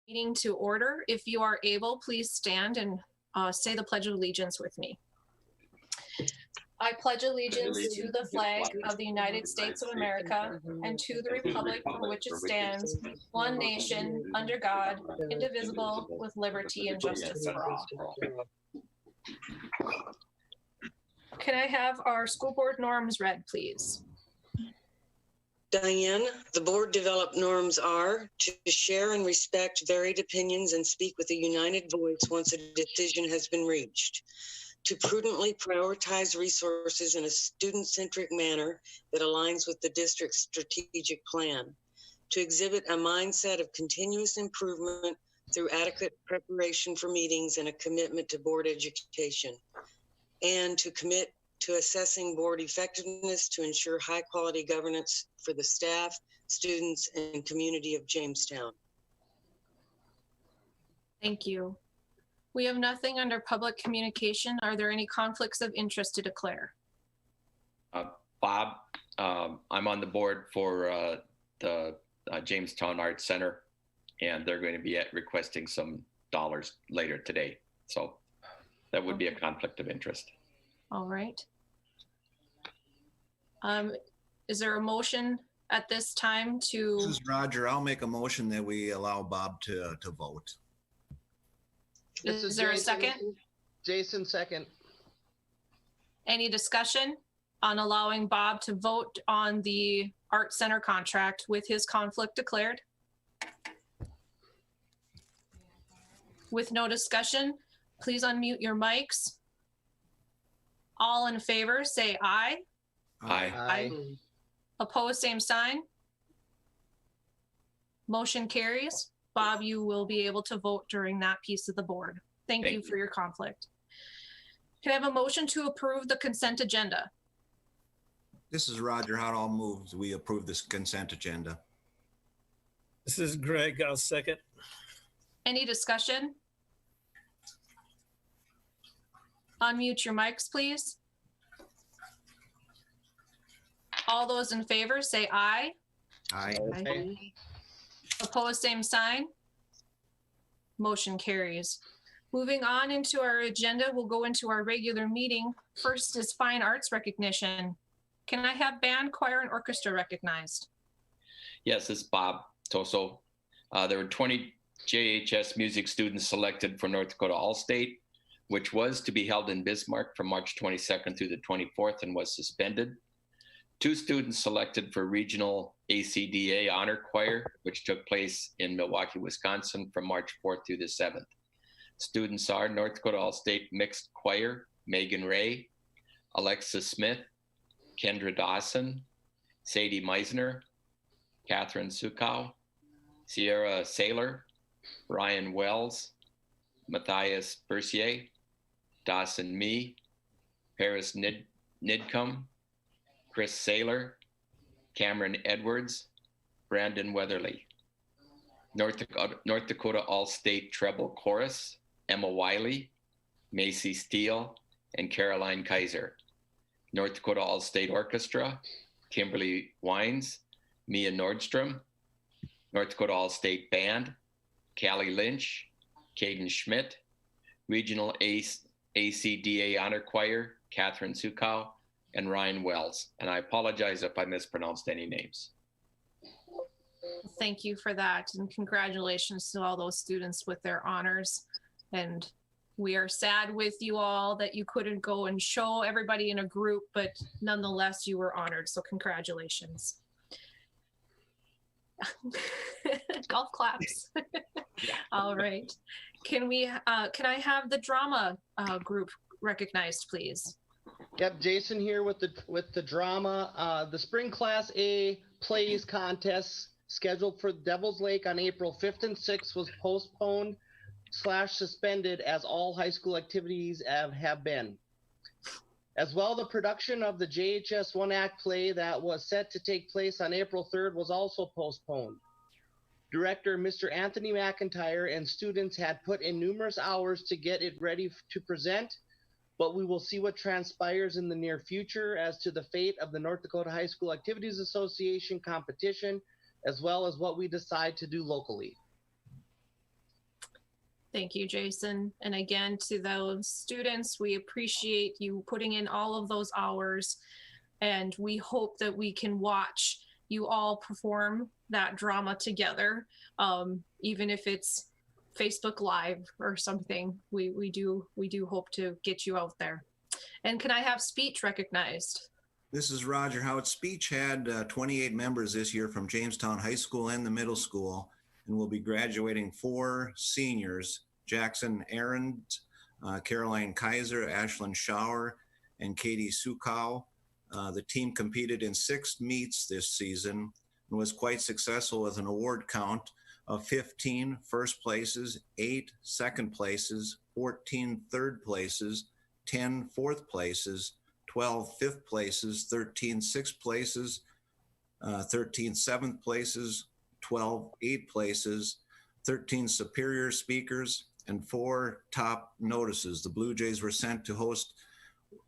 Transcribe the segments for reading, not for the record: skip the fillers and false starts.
Meeting to order. If you are able, please stand and say the Pledge of Allegiance with me. I pledge allegiance to the flag of the United States of America and to the republic for which it stands, one nation, under God, indivisible, with liberty and justice for all. Can I have our school board norms read, please? Diane, the board developed norms are to share and respect varied opinions and speak with a united voice once a decision has been reached, to prudently prioritize resources in a student-centric manner that aligns with the district's strategic plan, to exhibit a mindset of continuous improvement through adequate preparation for meetings and a commitment to board education, and to commit to assessing board effectiveness to ensure high quality governance for the staff, students, and community of Jamestown. Thank you. We have nothing under public communication. Are there any conflicts of interest to declare? Bob, I'm on the board for the Jamestown Arts Center, and they're going to be requesting some dollars later today. So that would be a conflict of interest. All right. Is there a motion at this time to? This is Roger. I'll make a motion that we allow Bob to vote. Is there a second? Jason, second. Any discussion on allowing Bob to vote on the Art Center contract with his conflict declared? With no discussion, please unmute your mics. All in favor, say aye. Aye. Aye. Opposed, same sign. Motion carries. Bob, you will be able to vote during that piece of the board. Thank you for your conflict. Can I have a motion to approve the consent agenda? This is Roger. I'll move. We approve this consent agenda. This is Greg. I'll second. Any discussion? Unmute your mics, please. All those in favor say aye. Aye. Aye. Opposed, same sign. Motion carries. Moving on into our agenda, we'll go into our regular meeting. First is fine arts recognition. Can I have band, choir, and orchestra recognized? Yes, it's Bob Toso. There were 20 JHS music students selected for North Dakota All-State, which was to be held in Bismarck from March 22nd through the 24th and was suspended. 2 students selected for regional ACDA honor choir, which took place in Milwaukee, Wisconsin from March 4th through the 7th. Students are North Dakota All-State Mixed Choir, Megan Ray, Alexa Smith, Kendra Dawson, Sadie Meisner, Catherine Sukow, Sierra Saylor, Ryan Wells, Matthias Bercier, Dawson Mee, Paris Nidcomb, Chris Saylor, Cameron Edwards, Brandon Weatherly. North Dakota All-State Treble Chorus, Emma Wiley, Macy Steele, and Caroline Kaiser. North Dakota All-State Orchestra, Kimberly Wines, Mia Nordstrom. North Dakota All-State Band, Callie Lynch, Caden Schmidt. Regional ACDA Honor Choir, Catherine Sukow, and Ryan Wells. And I apologize if I mispronounced any names. Thank you for that, and congratulations to all those students with their honors. And we are sad with you all that you couldn't go and show everybody in a group, but nonetheless, you were honored, so congratulations. Golf claps. All right. Can I have the drama group recognized, please? Yep, Jason here with the drama. The Spring Class A Plays contest scheduled for Devil's Lake on April 5th and 6th was postponed / suspended as all high school activities have been. As well, the production of the JHS one-act play that was set to take place on April 3rd was also postponed. Director Mr. Anthony McIntyre and students had put in numerous hours to get it ready to present, but we will see what transpires in the near future as to the fate of the North Dakota High School Activities Association competition, as well as what we decide to do locally. Thank you, Jason. And again, to those students, we appreciate you putting in all of those hours. And we hope that we can watch you all perform that drama together, even if it's Facebook Live or something. We do hope to get you out there. And can I have speech recognized? This is Roger Howard. Speech had 28 members this year from Jamestown High School and the middle school, and will be graduating 4 seniors: Jackson Arendt, Caroline Kaiser, Ashlyn Schauer, and Katie Sukow. The team competed in 6 meets this season and was quite successful with an award count of 15 first places, 8 second places, 14 third places, 10 fourth places, 12 fifth places, 13 sixth places, 13 seventh places, 12 eighth places, 13 superior speakers, and 4 top notices. The Blue Jays were set to host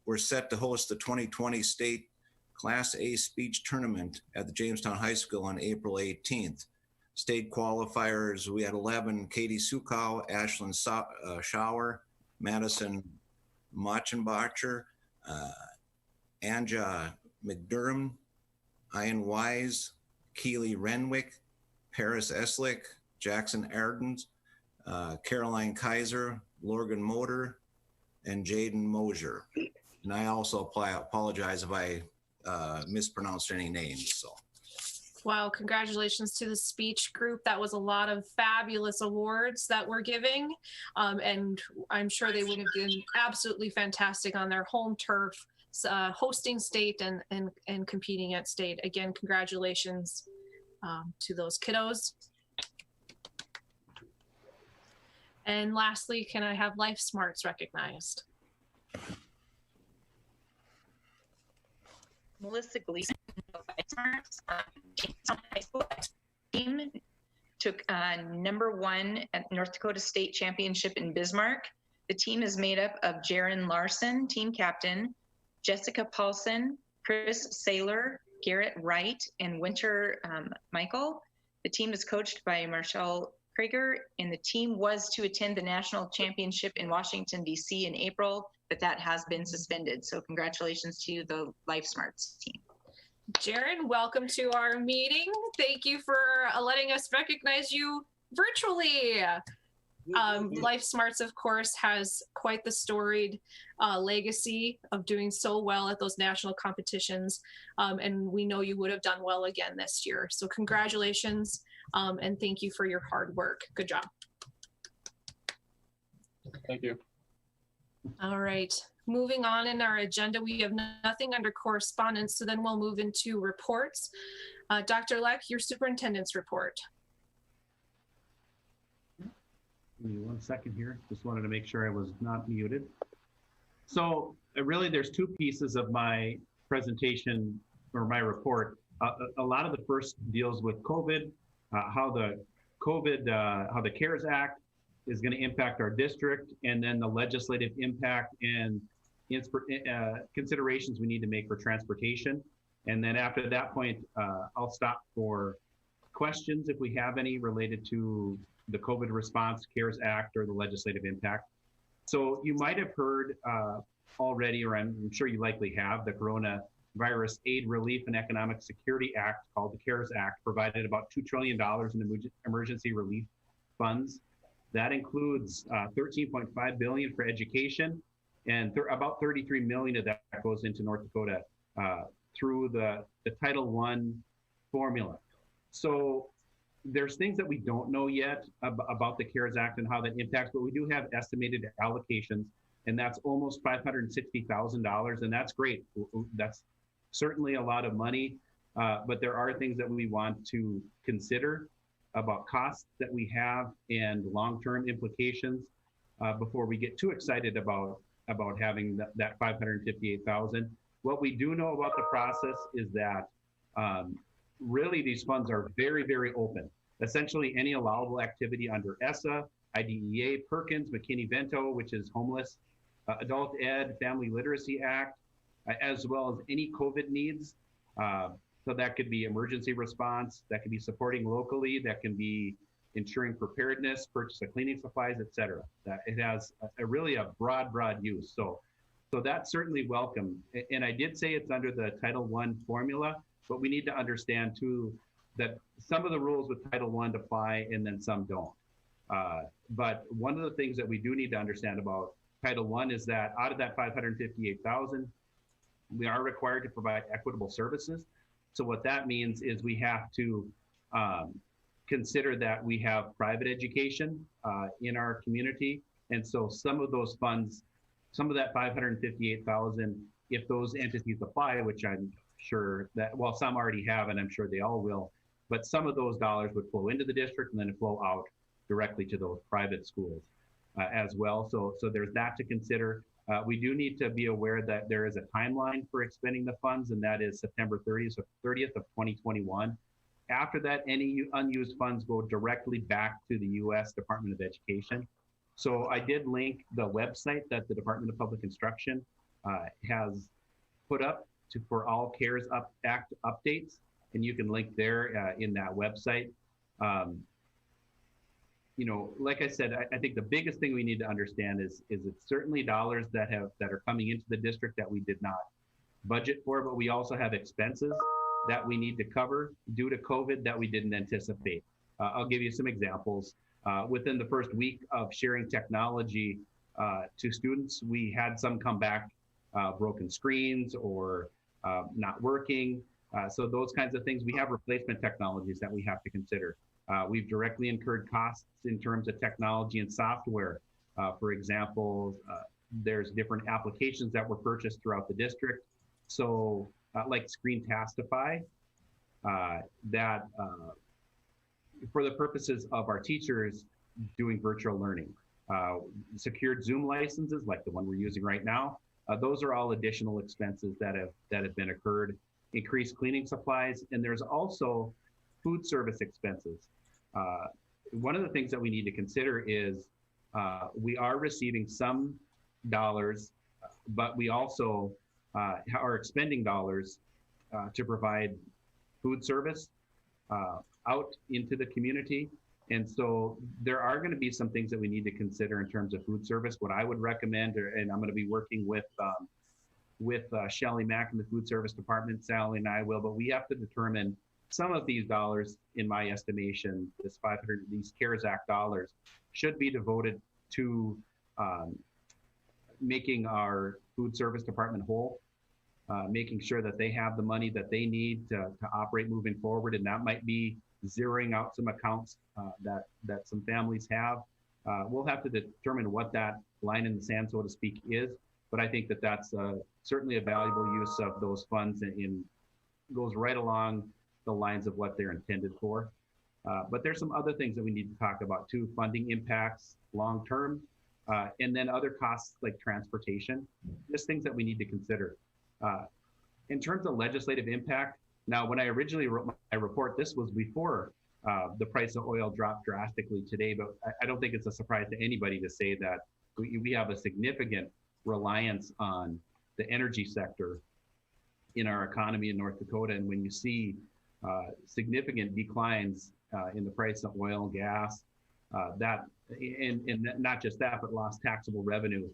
the 2020 state Class A speech tournament at the Jamestown High School on April 18th. State qualifiers, we had 11: Katie Sukow, Ashlyn Schauer, Madison Machenbacher, Anja McDermott, Ian Wise, Keely Renwick, Paris Eslick, Jackson Ardent, Caroline Kaiser, Lorgan Motor, and Jaden Mosier. And I also apologize if I mispronounced any names. So. Wow, congratulations to the speech group. That was a lot of fabulous awards that we're giving. And I'm sure they would have been absolutely fantastic on their home turf, hosting state and competing at state. Again, congratulations to those kiddos. And lastly, can I have Life Smarts recognized? Melissa Gleason, Jamestown High School team took #1 at North Dakota State Championship in Bismarck. The team is made up of Jaron Larson, team captain, Jessica Paulson, Chris Saylor, Garrett Wright, and Winter Michael. The team is coached by Marshall Krieger, and the team was to attend the national championship in Washington, D.C. in April, but that has been suspended. So congratulations to the Life Smarts team. Jaron, welcome to our meeting. Thank you for letting us recognize you virtually. Life Smarts, of course, has quite the storied legacy of doing so well at those national competitions. And we know you would have done well again this year. So congratulations, and thank you for your hard work. Good job. Thank you. All right, moving on in our agenda, we have nothing under correspondence, so then we'll move into reports. Dr. Leck, your superintendent's report. Give me 1 second here. Just wanted to make sure I was not muted. So really there's 2 pieces of my presentation or my report. A lot of the first deals with COVID, how the CARES Act is going to impact our district, and then the legislative impact and considerations we need to make for transportation. And then after that point, I'll stop for questions if we have any related to the COVID response, CARES Act, or the legislative impact. So you might have heard already, or I'm sure you likely have, the Coronavirus Aid, Relief, and Economic Security Act, called the CARES Act, provided about $2 trillion in emergency relief funds. That includes $13.5 billion for education, and about $33 million of that goes into North Dakota through the Title I formula. So there's things that we don't know yet about the CARES Act and how that impacts, but we do have estimated allocations, and that's almost $560,000, and that's great. That's certainly a lot of money, but there are things that we want to consider about costs that we have and long-term implications before we get too excited about having that 558,000. What we do know about the process is that really these funds are very, very open. Essentially any allowable activity under ESSA, IDEA, Perkins, McKinney-Vento, which is homeless, Adult Ed, Family Literacy Act, as well as any COVID needs. So that could be emergency response, that could be supporting locally, that can be ensuring preparedness, purchase of cleaning supplies, etc. That it has really a broad use. So that's certainly welcome. And I did say it's under the Title I formula, but we need to understand too that some of the rules with Title I apply and then some don't. But one of the things that we do need to understand about Title I is that out of that 558,000, we are required to provide equitable services. So what that means is we have to consider that we have private education in our community. And so some of those funds, some of that 558,000, if those entities apply, which I'm sure that, well, some already have, and I'm sure they all will, but some of those dollars would flow into the district and then flow out directly to those private schools as well. So there's that to consider. We do need to be aware that there is a timeline for expending the funds, and that is September 30th of 2021. After that, any unused funds go directly back to the U.S. Department of Education. So I did link the website that the Department of Public Instruction has put up for all CARES Act updates, and you can link there in that website. You know, like I said, I think the biggest thing we need to understand is it's certainly dollars that are coming into the district that we did not budget for, but we also have expenses that we need to cover due to COVID that we didn't anticipate. I'll give you some examples. Within the first week of sharing technology to students, we had some come back broken screens or not working. So those kinds of things, we have replacement technologies that we have to consider. We've directly incurred costs in terms of technology and software. For example, there's different applications that were purchased throughout the district. So like Screencastify, that for the purposes of our teachers doing virtual learning. Secured Zoom licenses like the one we're using right now, those are all additional expenses that have been incurred. Increased cleaning supplies, and there's also food service expenses. One of the things that we need to consider is we are receiving some dollars, but we also are expending dollars to provide food service out into the community. And so there are going to be some things that we need to consider in terms of food service. What I would recommend, and I'm going to be working with Shelley Mack in the food service department, Sally and I will, but we have to determine some of these dollars, in my estimation, these CARES Act dollars should be devoted to making our food service department whole, making sure that they have the money that they need to operate moving forward. And that might be zeroing out some accounts that some families have. We'll have to determine what that line in the sand, so to speak, is. But I think that that's certainly a valuable use of those funds and goes right along the lines of what they're intended for. But there's some other things that we need to talk about too, funding impacts long-term, and then other costs like transportation, just things that we need to consider. In terms of legislative impact, now when I originally wrote my report, this was before the price of oil dropped drastically today, but I don't think it's a surprise to anybody to say that we have a significant reliance on the energy sector in our economy in North Dakota. And when you see significant declines in the price of oil and gas, and not just that, but lost taxable revenue,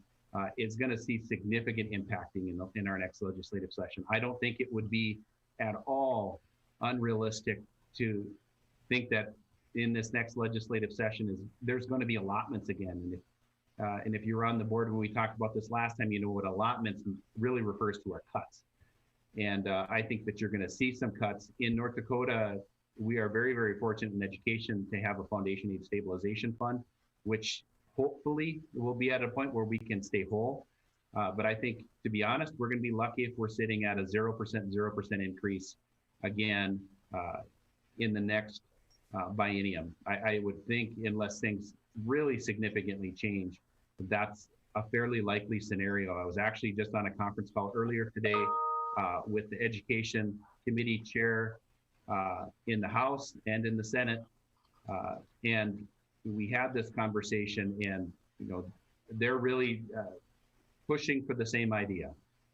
is going to see significant impacting in our next legislative session. I don't think it would be at all unrealistic to think that in this next legislative session there's going to be allotments again. And if you were on the board when we talked about this last time, you know what allotments really refers to are cuts. And I think that you're going to see some cuts. In North Dakota, we are very, very fortunate in education to have a foundation aid stabilization fund, which hopefully will be at a point where we can stay whole. But I think, to be honest, we're going to be lucky if we're sitting at a 0% increase again in the next biennium. I would think, unless things really significantly change, that's a fairly likely scenario. I was actually just on a conference call earlier today with the Education Committee Chair in the House and in the Senate, and we had this conversation, and they're really pushing for the same idea,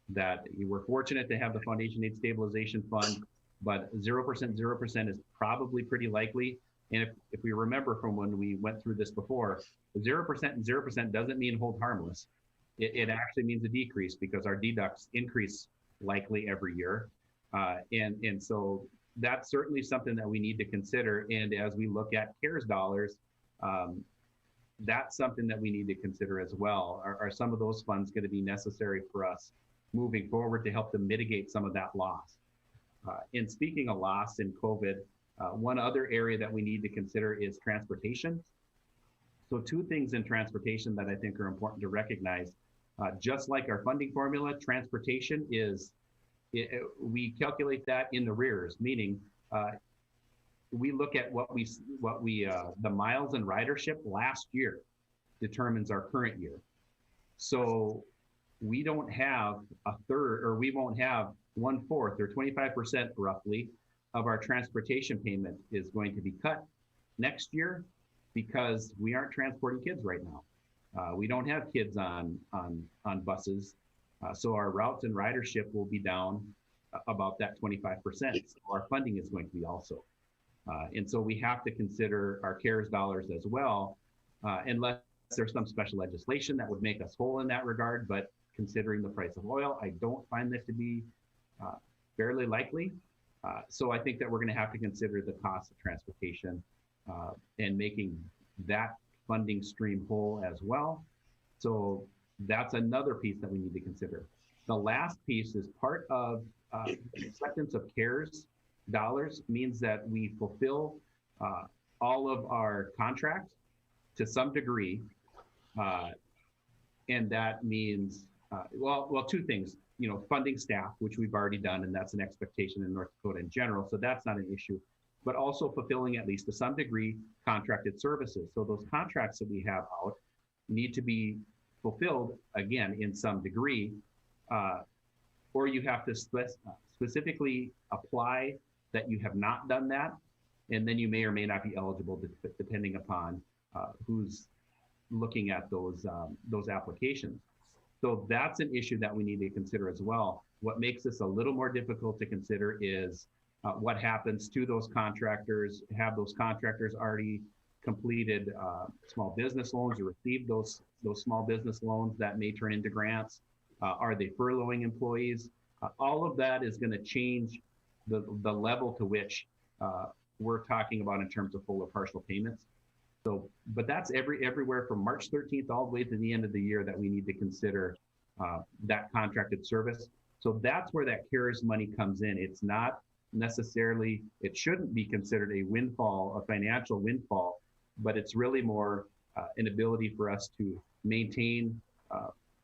that you were fortunate to have the Foundation Aid Stabilization Fund, but 0% is probably pretty likely. And if we remember from when we went through this before, 0% and 0% doesn't mean hold harmless. It actually means a decrease because our deducts increase likely every year. And so that's certainly something that we need to consider. And as we look at CARES dollars, that's something that we need to consider as well. Are some of those funds going to be necessary for us moving forward to help them mitigate some of that loss? And speaking of loss in COVID, one other area that we need to consider is transportation. So two things in transportation that I think are important to recognize. Just like our funding formula, transportation is, we calculate that in the rears, meaning we look at the miles and ridership last year determines our current year. So we don't have a third, or we won't have 1/4 or 25% roughly of our transportation payment is going to be cut next year because we aren't transporting kids right now. We don't have kids on buses. So our routes and ridership will be down about that 25%. So our funding is going to be also. And so we have to consider our CARES dollars as well, unless there's some special legislation that would make us whole in that regard. But considering the price of oil, I don't find that to be fairly likely. So I think that we're going to have to consider the cost of transportation and making that funding stream whole as well. So that's another piece that we need to consider. The last piece is part of acceptance of CARES dollars means that we fulfill all of our contracts to some degree. And that means, well, two things, funding staff, which we've already done, and that's an expectation in North Dakota in general. So that's not an issue, but also fulfilling at least to some degree contracted services. So those contracts that we have out need to be fulfilled again in some degree, or you have to specifically apply that you have not done that, and then you may or may not be eligible depending upon who's looking at those applications. So that's an issue that we need to consider as well. What makes this a little more difficult to consider is what happens to those contractors. Have those contractors already completed small business loans or received those small business loans that may turn into grants? Are they furloughing employees? All of that is going to change the level to which we're talking about in terms of full or partial payments. So, but that's everywhere from March 13th all the way to the end of the year that we need to consider that contracted service. So that's where that CARES money comes in. It's not necessarily, it shouldn't be considered a windfall, a financial windfall, but it's really more an ability for us to maintain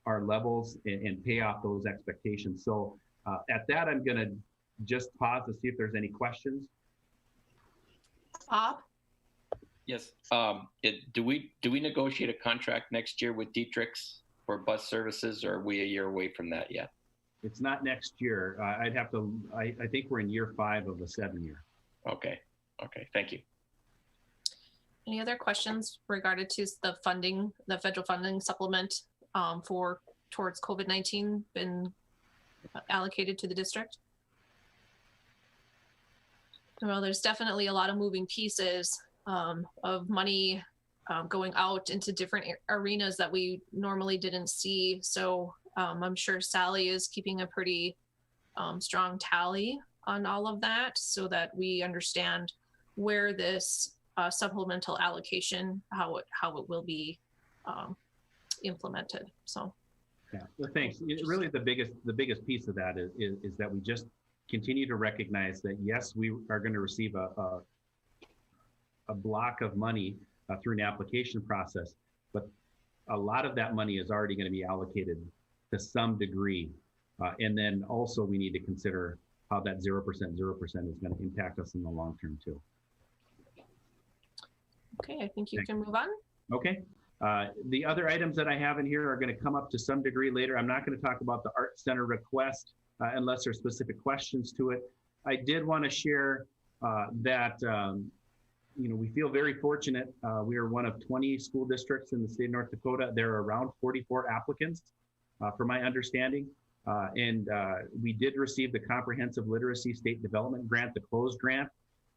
our levels and pay off those expectations. So at that, I'm going to just pause to see if there's any questions. Bob? Yes. Do we negotiate a contract next year with Dietrich's for bus services, or are we a year away from that yet? It's not next year. I'd have to, I think we're in year 5 of the 7-year. Okay. Thank you. Any other questions regarding to the funding, the federal funding supplement towards COVID-19 been allocated to the district? Well, there's definitely a lot of moving pieces of money going out into different arenas that we normally didn't see. So I'm sure Sally is keeping a pretty strong tally on all of that so that we understand where this supplemental allocation, how it will be implemented. So. Yeah, well, thanks. Really, the biggest piece of that is that we just continue to recognize that yes, we are going to receive a block of money through an application process, but a lot of that money is already going to be allocated to some degree, and then also we need to consider how that 0% is going to impact us in the long term too. Okay, I think you can move on. Okay. The other items that I have in here are going to come up to some degree later. I'm not going to talk about the Art Center request unless there's specific questions to it. I did want to share that we feel very fortunate. We are one of 20 school districts in the state of North Dakota. There are around 44 applicants, from my understanding. And we did receive the Comprehensive Literacy State Development Grant, the closed grant.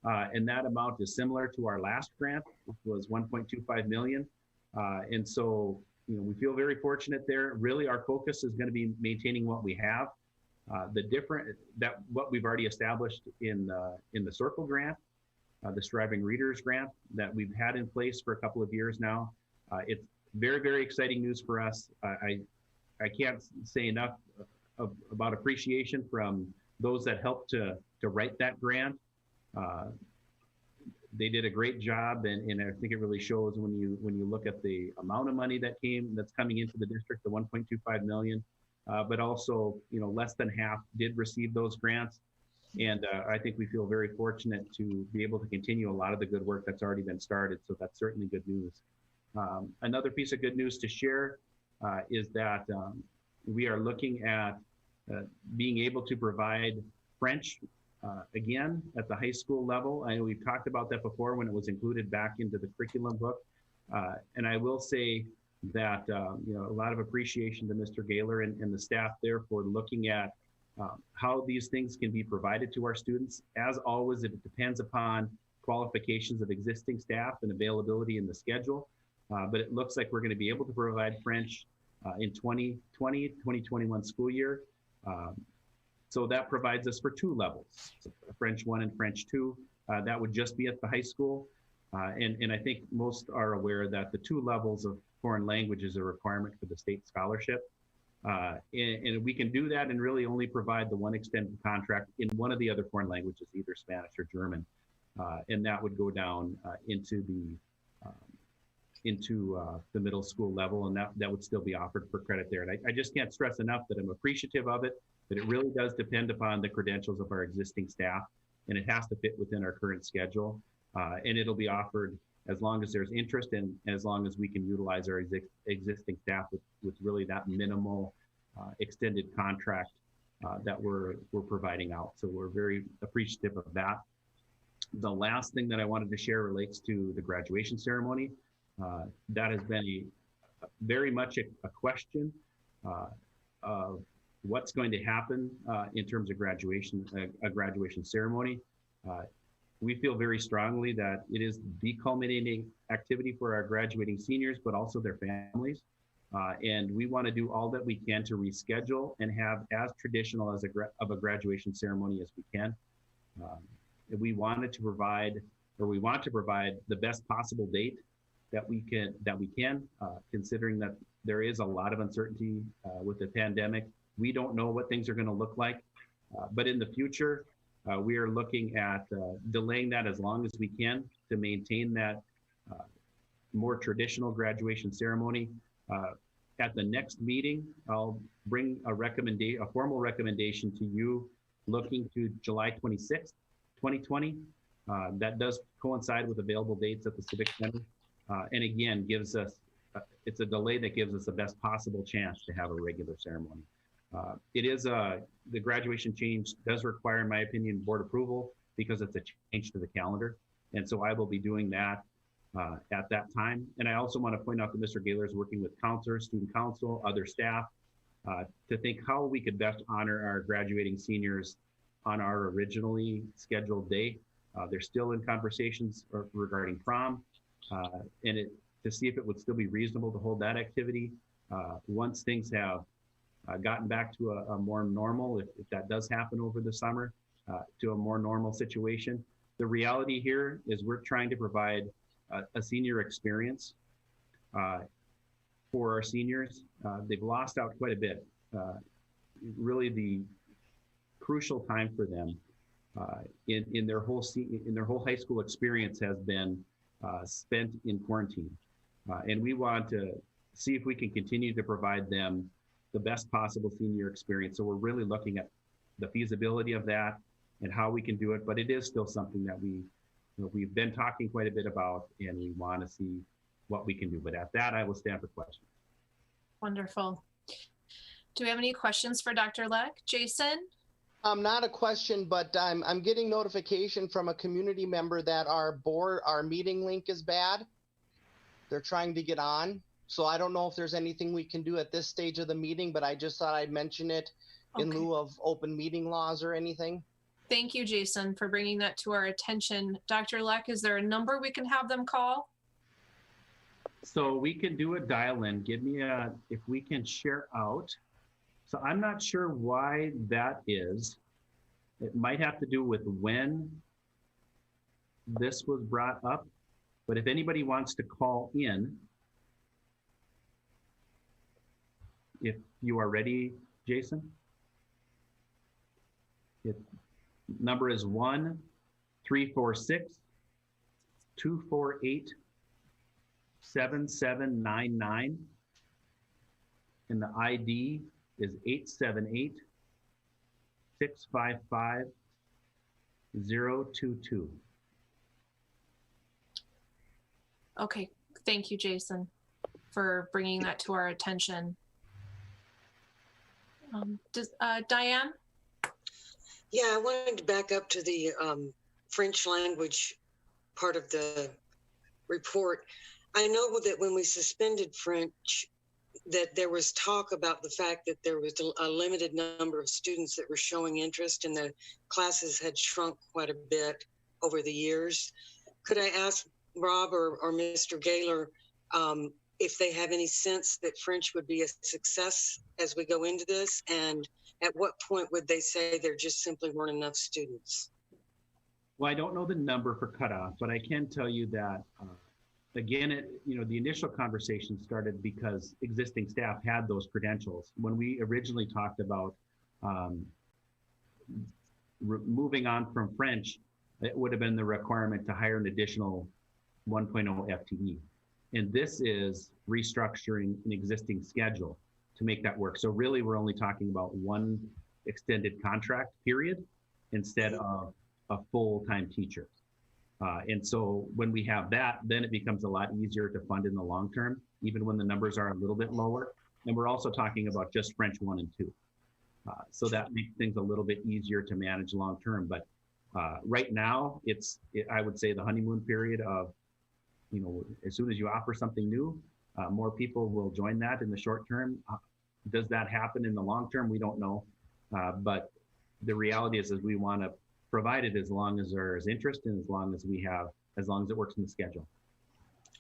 And that amount is similar to our last grant, which was 1.25 million. And so, we feel very fortunate there. Really, our focus is going to be maintaining what we have. What we've already established in the Circle grant, the Striving Readers grant that we've had in place for a couple of years now. It's very, very exciting news for us. I can't say enough about appreciation from those that helped to write that grant. They did a great job, and I think it really shows when you look at the amount of money that's coming into the district, the 1.25 million, but also less than half did receive those grants, and I think we feel very fortunate to be able to continue a lot of the good work that's already been started. So that's certainly good news. Another piece of good news to share is that we are looking at being able to provide French again at the high school level. I know we've talked about that before when it was included back into the curriculum book. And I will say that a lot of appreciation to Mr. Gaylor and the staff there for looking at how these things can be provided to our students. As always, it depends upon qualifications of existing staff and availability in the schedule. But it looks like we're going to be able to provide French in 2020-2021 school year. So that provides us for 2 levels, French 1 and French 2. That would just be at the high school. And I think most are aware that the 2 levels of foreign language is a requirement for the state scholarship. And we can do that and really only provide the 1 extended contract in one of the other foreign languages, either Spanish or German. And that would go down into the middle school level, and that would still be offered for credit there. And I just can't stress enough that I'm appreciative of it, but it really does depend upon the credentials of our existing staff, and it has to fit within our current schedule. And it'll be offered as long as there's interest and as long as we can utilize our existing staff with really that minimal extended contract that we're providing out. So we're very appreciative of that. The last thing that I wanted to share relates to the graduation ceremony. That has been very much a question of what's going to happen in terms of graduation, a graduation ceremony. We feel very strongly that it is the culminating activity for our graduating seniors, but also their families. And we want to do all that we can to reschedule and have as traditional of a graduation ceremony as we can. We want to provide the best possible date that we can, considering that there is a lot of uncertainty with the pandemic. We don't know what things are going to look like, but in the future, we are looking at delaying that as long as we can to maintain that more traditional graduation ceremony. At the next meeting, I'll bring a formal recommendation to you looking to July 26th, 2020. That does coincide with available dates at the Civic Center. And again, it's a delay that gives us the best possible chance to have a regular ceremony. The graduation change does require, in my opinion, board approval because it's a change to the calendar. And so I will be doing that at that time. And I also want to point out that Mr. Gaylor is working with counselors, student council, other staff to think how we could best honor our graduating seniors on our originally scheduled date. They're still in conversations regarding prom. To see if it would still be reasonable to hold that activity once things have gotten back to a more normal, if that does happen over the summer, to a more normal situation. The reality here is we're trying to provide a senior experience for our seniors. They've lost out quite a bit. Really the crucial time for them in their whole high school experience has been spent in quarantine. And we want to see if we can continue to provide them the best possible senior experience. So we're really looking at the feasibility of that and how we can do it. But it is still something that we've been talking quite a bit about, and we want to see what we can do. But at that, I will stand for questions. Wonderful. Do we have any questions for Dr. Leck? Jason? Not a question, but I'm getting notification from a community member that our meeting link is bad. They're trying to get on. So I don't know if there's anything we can do at this stage of the meeting, but I just thought I'd mention it in lieu of open meeting laws or anything. Thank you, Jason, for bringing that to our attention. Dr. Leck, is there a number we can have them call? So we can do a dial-in. Give me if we can share out. So I'm not sure why that is. It might have to do with when this was brought up, but if anybody wants to call in, if you are ready, Jason. Number is 1-346-248-7799, and the ID is 878-655-022. Okay, thank you, Jason, for bringing that to our attention. Diane? Yeah, I wanted to back up to the French language part of the report. I know that when we suspended French, that there was talk about the fact that there was a limited number of students that were showing interest, and the classes had shrunk quite a bit over the years. Could I ask Rob or Mr. Gaylor if they have any sense that French would be a success as we go into this, and at what point would they say there just simply weren't enough students? Well, I don't know the number for cutoff, but I can tell you that, again, the initial conversation started because existing staff had those credentials. When we originally talked about moving on from French, it would have been the requirement to hire an additional 1.0 FTE. And this is restructuring an existing schedule to make that work. So really, we're only talking about one extended contract period instead of a full-time teacher. And so when we have that, then it becomes a lot easier to fund in the long term, even when the numbers are a little bit lower. And we're also talking about just French 1 and 2. So that makes things a little bit easier to manage long term. But right now, I would say the honeymoon period of, as soon as you offer something new, more people will join that in the short term. Does that happen in the long term? We don't know. But the reality is we want to provide it as long as there is interest and as long as it works in the schedule.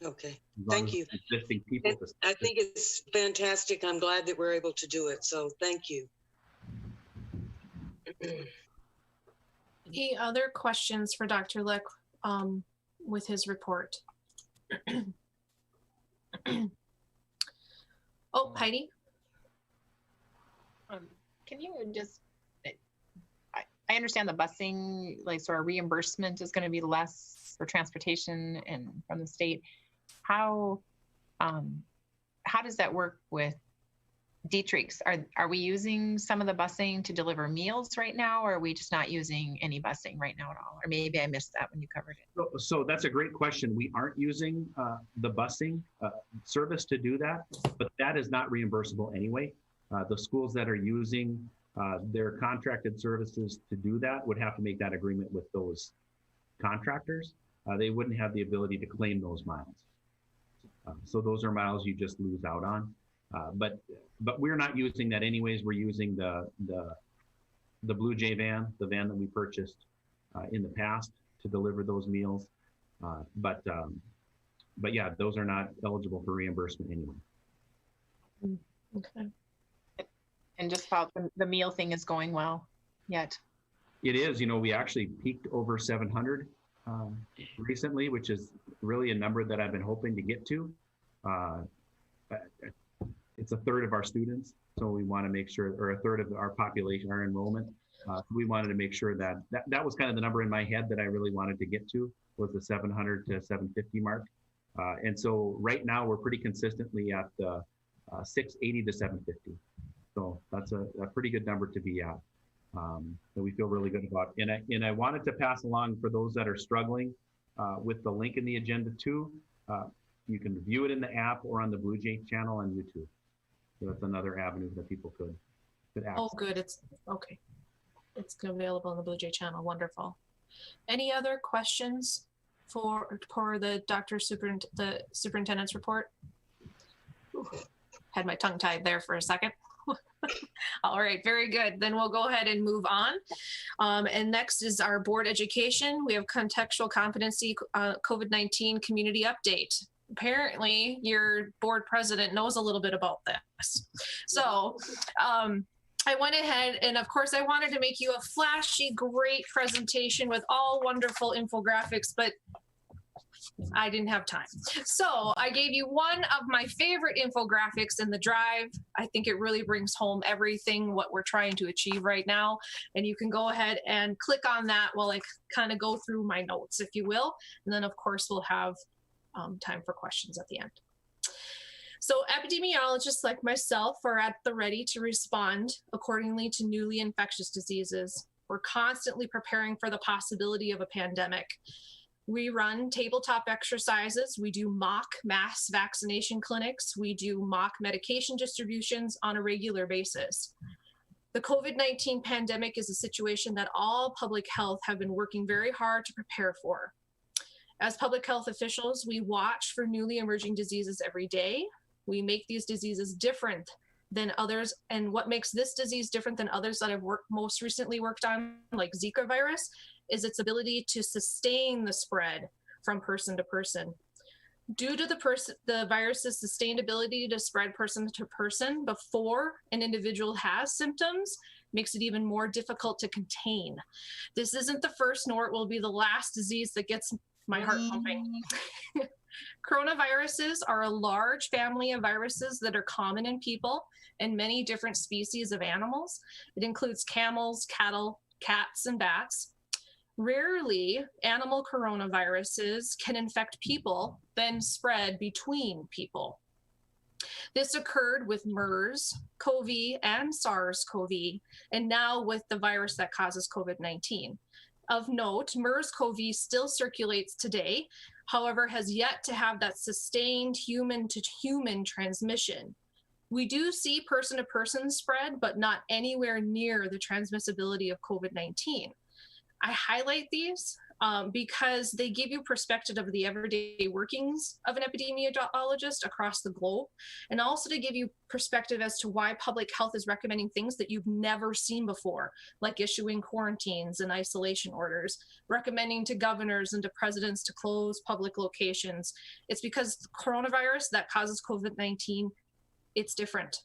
Okay, thank you. Existing people. I think it's fantastic. I'm glad that we're able to do it. So thank you. Any other questions for Dr. Lick with his report? Oh, Heidi? Can you just, I understand the busing, like sort of reimbursement is going to be less for transportation and from the state. How does that work with Dietrich's? Are we using some of the busing to deliver meals right now, or are we just not using any busing right now at all? Or maybe I missed that when you covered it. So that's a great question. We aren't using the busing service to do that, but that is not reimbursable anyway. The schools that are using their contracted services to do that would have to make that agreement with those contractors. They wouldn't have the ability to claim those miles. So those are miles you just lose out on. But we're not using that anyways. We're using the Blue Jay van, the van that we purchased in the past to deliver those meals. But yeah, those are not eligible for reimbursement anyway. Okay. And just about the meal thing is going well yet? It is. We actually peaked over 700 recently, which is really a number that I've been hoping to get to. It's a third of our students, so we want to make sure, or a third of our population, our enrollment. We wanted to make sure that was kind of the number in my head that I really wanted to get to, was the 700 to 750 mark. And so right now we're pretty consistently at the 680 to 750. So that's a pretty good number to be at, that we feel really good about. And I wanted to pass along for those that are struggling with the link in the agenda too. You can view it in the app or on the Blue Jay channel on YouTube. So that's another avenue that people could access. Oh, good. It's okay. It's available on the Blue Jay channel. Wonderful. Any other questions for the superintendent's report? Had my tongue tied there for a second. All right, very good. Then we'll go ahead and move on. And next is our board education. We have contextual competency COVID-19 community update. Apparently, your board president knows a little bit about this. So I went ahead and, of course, I wanted to make you a flashy, great presentation with all wonderful infographics, but I didn't have time. So I gave you one of my favorite infographics in the drive. I think it really brings home everything what we're trying to achieve right now. And you can go ahead and click on that while I kind of go through my notes, if you will. And then, of course, we'll have time for questions at the end. So epidemiologists like myself are at the ready to respond accordingly to newly infectious diseases. We're constantly preparing for the possibility of a pandemic. We run tabletop exercises. We do mock mass vaccination clinics. We do mock medication distributions on a regular basis. The COVID-19 pandemic is a situation that all public health have been working very hard to prepare for. As public health officials, we watch for newly emerging diseases every day. We make these diseases different than others. And what makes this disease different than others that I've most recently worked on, like Zika virus, is its ability to sustain the spread from person to person. Due to the virus's sustained ability to spread person to person before an individual has symptoms, makes it even more difficult to contain. This isn't the first, nor it will be the last disease that gets my heart pumping. Coronaviruses are a large family of viruses that are common in people and many different species of animals. It includes camels, cattle, cats, and bats. Rarely, animal coronaviruses can infect people, then spread between people. This occurred with MERS, CoV, and SARS-CoV, and now with the virus that causes COVID-19. Of note, MERS-CoV still circulates today, however, has yet to have that sustained human-to-human transmission. We do see person-to-person spread, but not anywhere near the transmissibility of COVID-19. I highlight these because they give you perspective of the everyday workings of an epidemiologist across the globe, and also to give you perspective as to why public health is recommending things that you've never seen before, like issuing quarantines and isolation orders, recommending to governors and to presidents to close public locations. It's because the coronavirus that causes COVID-19, it's different.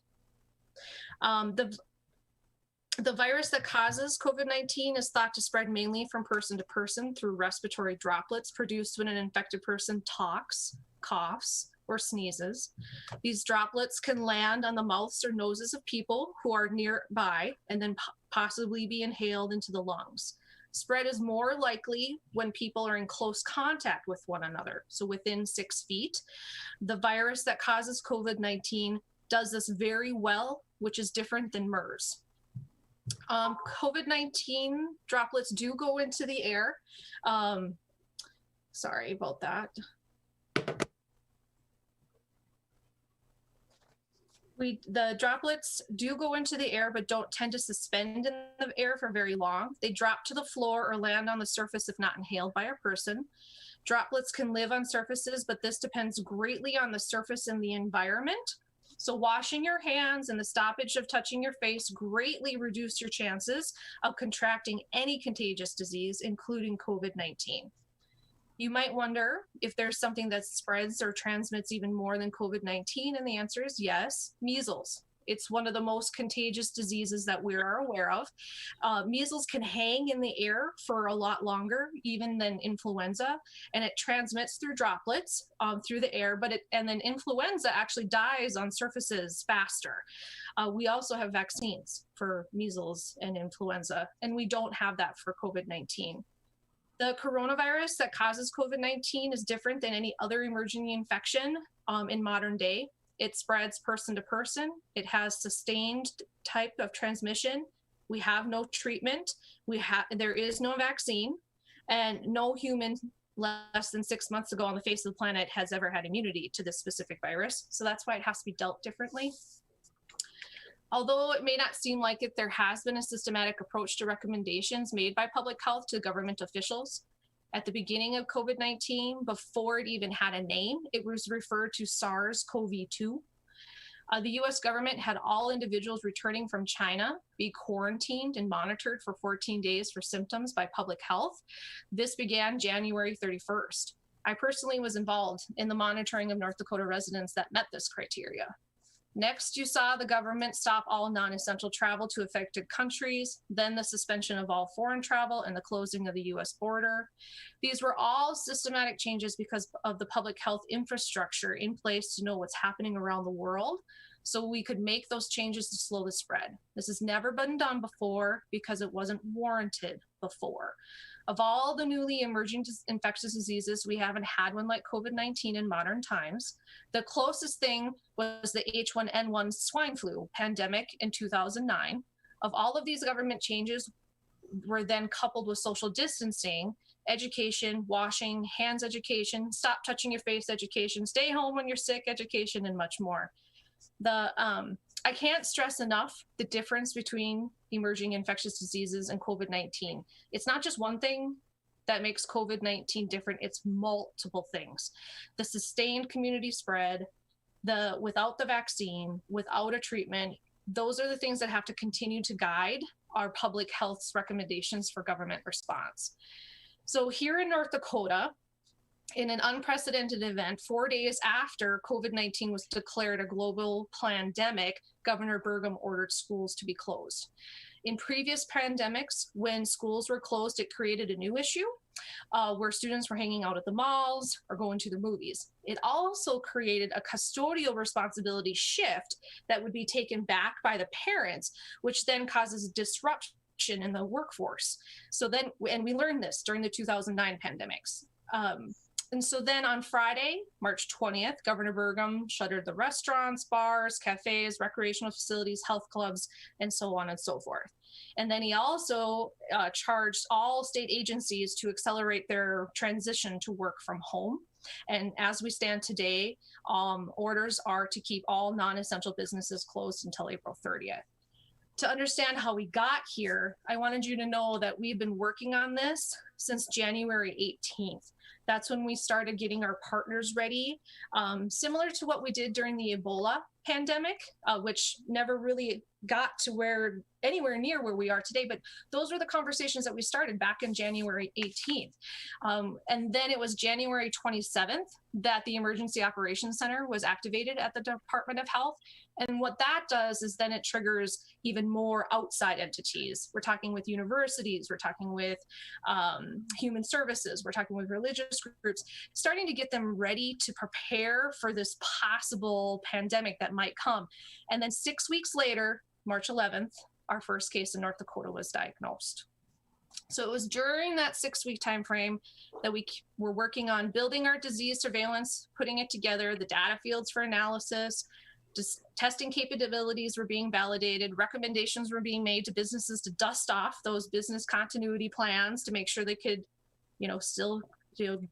The virus that causes COVID-19 is thought to spread mainly from person to person through respiratory droplets produced when an infected person talks, coughs, or sneezes. These droplets can land on the mouths or noses of people who are nearby and then possibly be inhaled into the lungs. Spread is more likely when people are in close contact with one another, so within 6 feet. The virus that causes COVID-19 does this very well, which is different than MERS. COVID-19 droplets do go into the air. Sorry about that. The droplets do go into the air, but don't tend to suspend in the air for very long. They drop to the floor or land on the surface if not inhaled by a person. Droplets can live on surfaces, but this depends greatly on the surface and the environment. So washing your hands and the stoppage of touching your face greatly reduce your chances of contracting any contagious disease, including COVID-19. You might wonder if there's something that spreads or transmits even more than COVID-19, and the answer is yes, measles. It's one of the most contagious diseases that we are aware of. Measles can hang in the air for a lot longer, even than influenza, and it transmits through droplets through the air, and then influenza actually dies on surfaces faster. We also have vaccines for measles and influenza, and we don't have that for COVID-19. The coronavirus that causes COVID-19 is different than any other emerging infection in modern day. It spreads person to person. It has sustained type of transmission. We have no treatment. There is no vaccine, and no human less than 6 months ago on the face of the planet has ever had immunity to this specific virus. So that's why it has to be dealt differently. Although it may not seem like it, there has been a systematic approach to recommendations made by public health to government officials. At the beginning of COVID-19, before it even had a name, it was referred to SARS-CoV-2. The US government had all individuals returning from China be quarantined and monitored for 14 days for symptoms by public health. This began January 31st. I personally was involved in the monitoring of North Dakota residents that met this criteria. Next, you saw the government stop all non-essential travel to affected countries, then the suspension of all foreign travel and the closing of the US border. These were all systematic changes because of the public health infrastructure in place to know what's happening around the world, so we could make those changes to slow the spread. This has never been done before because it wasn't warranted before. Of all the newly emerging infectious diseases, we haven't had one like COVID-19 in modern times. The closest thing was the H1N1 swine flu pandemic in 2009. Of all of these government changes were then coupled with social distancing, education, washing, hands education, stop touching your face education, stay home when you're sick education, and much more. I can't stress enough the difference between emerging infectious diseases and COVID-19. It's not just one thing that makes COVID-19 different, it's multiple things. The sustained community spread, without the vaccine, without a treatment, those are the things that have to continue to guide our public health recommendations for government response. So here in North Dakota, in an unprecedented event, 4 days after COVID-19 was declared a global pandemic, Governor Burgum ordered schools to be closed. In previous pandemics, when schools were closed, it created a new issue where students were hanging out at the malls or going to the movies. It also created a custodial responsibility shift that would be taken back by the parents, which then causes disruption in the workforce. So then, and we learned this during the 2009 pandemics. And so then on Friday, March 20th, Governor Burgum shuttered the restaurants, bars, cafes, recreational facilities, health clubs, and so on and so forth. And then he also charged all state agencies to accelerate their transition to work from home. And as we stand today, orders are to keep all non-essential businesses closed until April 30th. To understand how we got here, I wanted you to know that we've been working on this since January 18th. That's when we started getting our partners ready, similar to what we did during the Ebola pandemic, which never really got to anywhere near where we are today. But those were the conversations that we started back in January 18th. And then it was January 27th that the Emergency Operations Center was activated at the Department of Health. And what that does is then it triggers even more outside entities. We're talking with universities, we're talking with human services, we're talking with religious groups, starting to get them ready to prepare for this possible pandemic that might come. And then 6 weeks later, March 11th, our first case in North Dakota was diagnosed. So it was during that 6-week time frame that we were working on building our disease surveillance, putting it together, the data fields for analysis, just testing capabilities were being validated, recommendations were being made to businesses to dust off those business continuity plans to make sure they could, still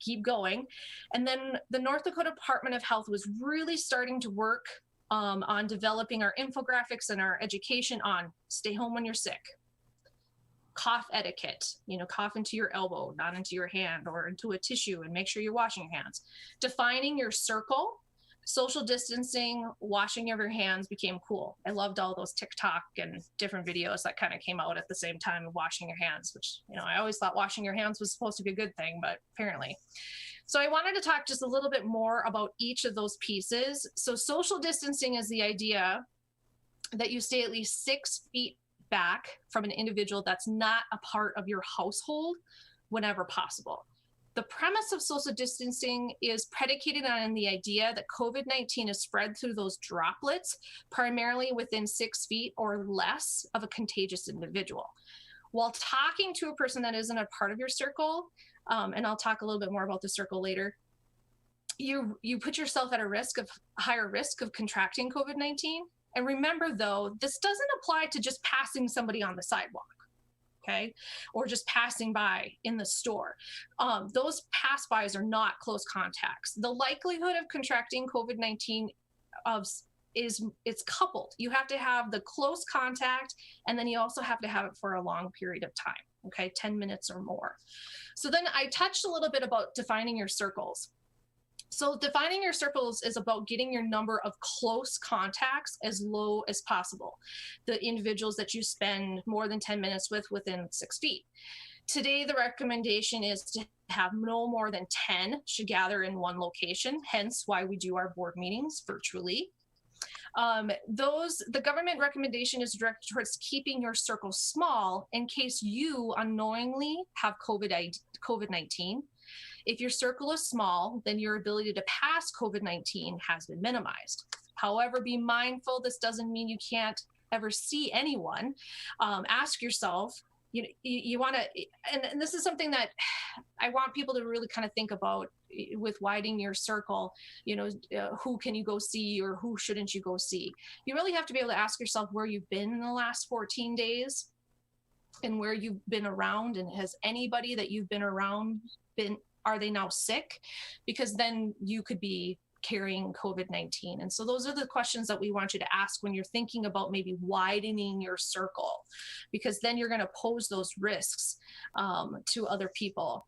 keep going. And then the North Dakota Department of Health was really starting to work on developing our infographics and our education on stay home when you're sick, cough etiquette, cough into your elbow, not into your hand or into a tissue, and make sure you're washing your hands. Defining your circle, social distancing, washing of your hands became cool. I loved all those TikTok and different videos that kind of came out at the same time of washing your hands, which, I always thought washing your hands was supposed to be a good thing, but apparently. So I wanted to talk just a little bit more about each of those pieces. So social distancing is the idea that you stay at least 6 feet back from an individual that's not a part of your household whenever possible. The premise of social distancing is predicated on the idea that COVID-19 is spread through those droplets, primarily within 6 feet or less of a contagious individual. While talking to a person that isn't a part of your circle, and I'll talk a little bit more about the circle later, you put yourself at a higher risk of contracting COVID-19. And remember, though, this doesn't apply to just passing somebody on the sidewalk. Okay, or just passing by in the store. Those pass-bys are not close contacts. The likelihood of contracting COVID-19 it's coupled. You have to have the close contact, and then you also have to have it for a long period of time, okay, 10 minutes or more. So then I touched a little bit about defining your circles. So defining your circles is about getting your number of close contacts as low as possible. The individuals that you spend more than 10 minutes with within 6 feet. Today, the recommendation is to have no more than 10 should gather in one location, hence why we do our board meetings virtually. The government recommendation is directed towards keeping your circle small in case you unknowingly have COVID-19. If your circle is small, then your ability to pass COVID-19 has been minimized. However, be mindful, this doesn't mean you can't ever see anyone. Ask yourself, you want to, and this is something that I want people to really kind of think about with widening your circle, who can you go see or who shouldn't you go see? You really have to be able to ask yourself where you've been in the last 14 days and where you've been around, and has anybody that you've been around are they now sick? Because then you could be carrying COVID-19. And so those are the questions that we want you to ask when you're thinking about maybe widening your circle, because then you're going to pose those risks to other people.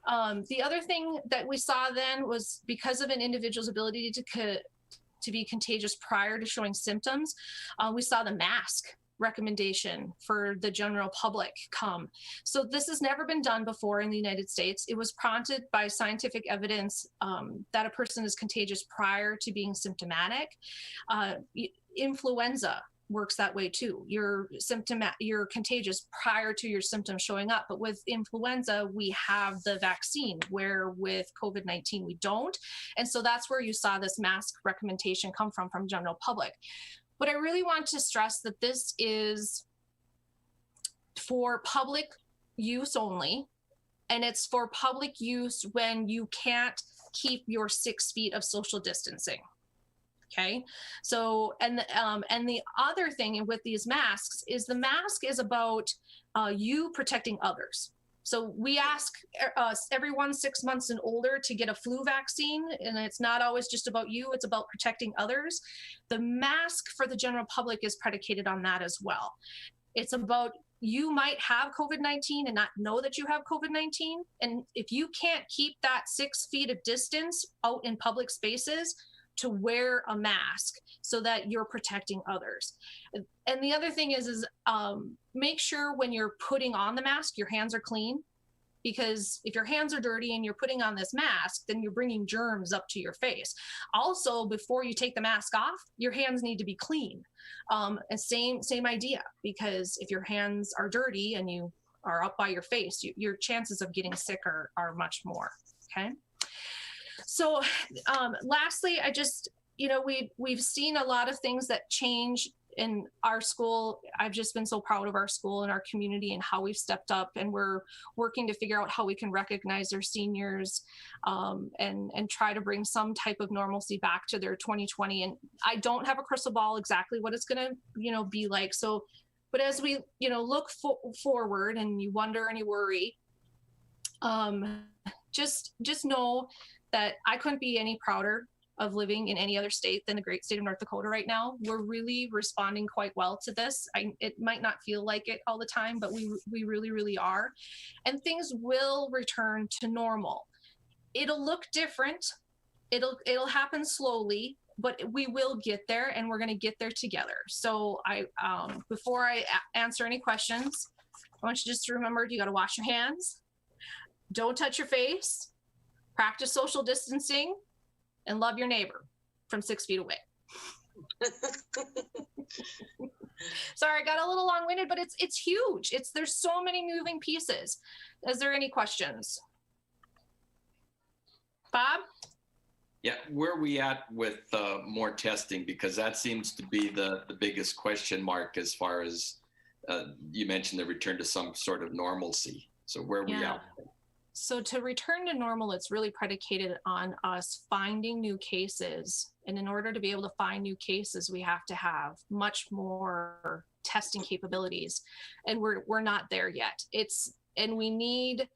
The other thing that we saw then was because of an individual's ability to be contagious prior to showing symptoms, we saw the mask recommendation for the general public come. So this has never been done before in the United States. It was prompted by scientific evidence that a person is contagious prior to being symptomatic. Influenza works that way too. You're contagious prior to your symptoms showing up. But with influenza, we have the vaccine, where with COVID-19 we don't. And so that's where you saw this mask recommendation come from general public. But I really want to stress that this is for public use only, and it's for public use when you can't keep your 6 feet of social distancing. Okay, so and the other thing with these masks is the mask is about you protecting others. So we ask everyone 6 months and older to get a flu vaccine, and it's not always just about you, it's about protecting others. The mask for the general public is predicated on that as well. It's about, you might have COVID-19 and not know that you have COVID-19. And if you can't keep that 6 feet of distance out in public spaces, to wear a mask so that you're protecting others. And the other thing is make sure when you're putting on the mask, your hands are clean, because if your hands are dirty and you're putting on this mask, then you're bringing germs up to your face. Also, before you take the mask off, your hands need to be clean. And same idea, because if your hands are dirty and you are up by your face, your chances of getting sick are much more, okay? So lastly, I just, we've seen a lot of things that change in our school. I've just been so proud of our school and our community and how we've stepped up, and we're working to figure out how we can recognize our seniors and try to bring some type of normalcy back to their 2020. And I don't have a crystal ball exactly what it's going to, be like. So, but as we, look forward and you wonder and you worry, just know that I couldn't be any prouder of living in any other state than the great state of North Dakota right now. We're really responding quite well to this. It might not feel like it all the time, but we really, really are. And things will return to normal. It'll look different. It'll happen slowly, but we will get there, and we're going to get there together. So before I answer any questions, I want you just to remember, you got to wash your hands. Don't touch your face. Practice social distancing, and love your neighbor from 6 feet away. Sorry, I got a little long-winded, but it's huge. There's so many moving pieces. Is there any questions? Bob? Yeah, where are we at with more testing? Because that seems to be the biggest question mark as far as you mentioned the return to some sort of normalcy. So where are we at? So to return to normal, it's really predicated on us finding new cases. And in order to be able to find new cases, we have to have much more testing capabilities. And we're not there yet. And we need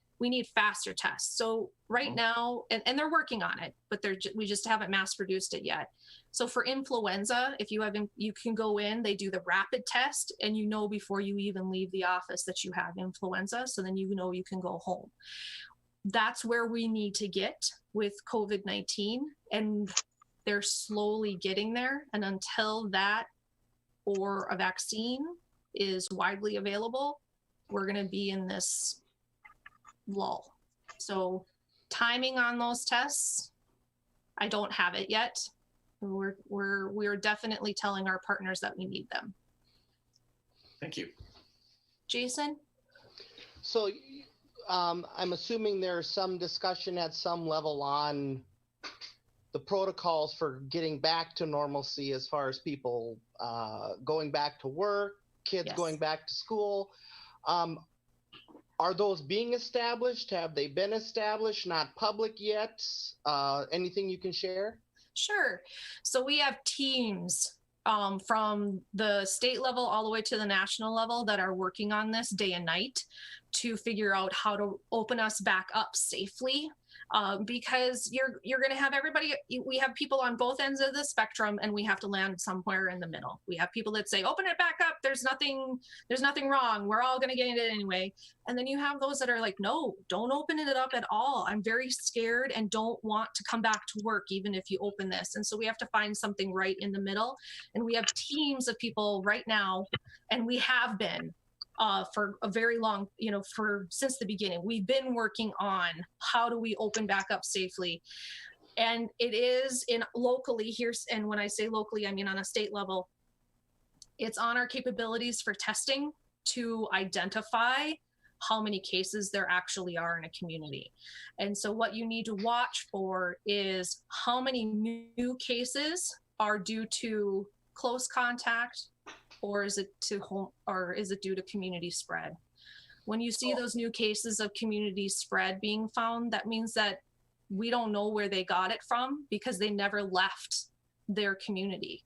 faster tests. So right now, and they're working on it, but we just haven't mass produced it yet. So for influenza, if you can go in, they do the rapid test, and before you even leave the office that you have influenza. So then you can go home. that's where we need to get with COVID-19, and they're slowly getting there. And until that or a vaccine is widely available, we're going to be in this lull. So timing on those tests, I don't have it yet. We're definitely telling our partners that we need them. Thank you. Jason? So I'm assuming there's some discussion at some level on the protocols for getting back to normalcy as far as people going back to work, kids Yes. going back to school. Are those being established? Have they been established? Not public yet? Anything you can share? Sure. So we have teams from the state level all the way to the national level that are working on this day and night to figure out how to open us back up safely. Because you're going to have everybody, we have people on both ends of the spectrum, and we have to land somewhere in the middle. We have people that say, open it back up. There's nothing wrong. We're all going to get it anyway. And then you have those that are like, no, don't open it up at all. I'm very scared and don't want to come back to work, even if you open this. And so we have to find something right in the middle. And we have teams of people right now, and we have been for a very long, since the beginning, we've been working on how do we open back up safely. And it is locally here. And when I say locally, I mean on a state level, it's on our capabilities for testing to identify how many cases there actually are in a community. And so what you need to watch for is how many new cases are due to close contact, or is it due to community spread? When you see those new cases of community spread being found, that means that we don't know where they got it from because they never left their community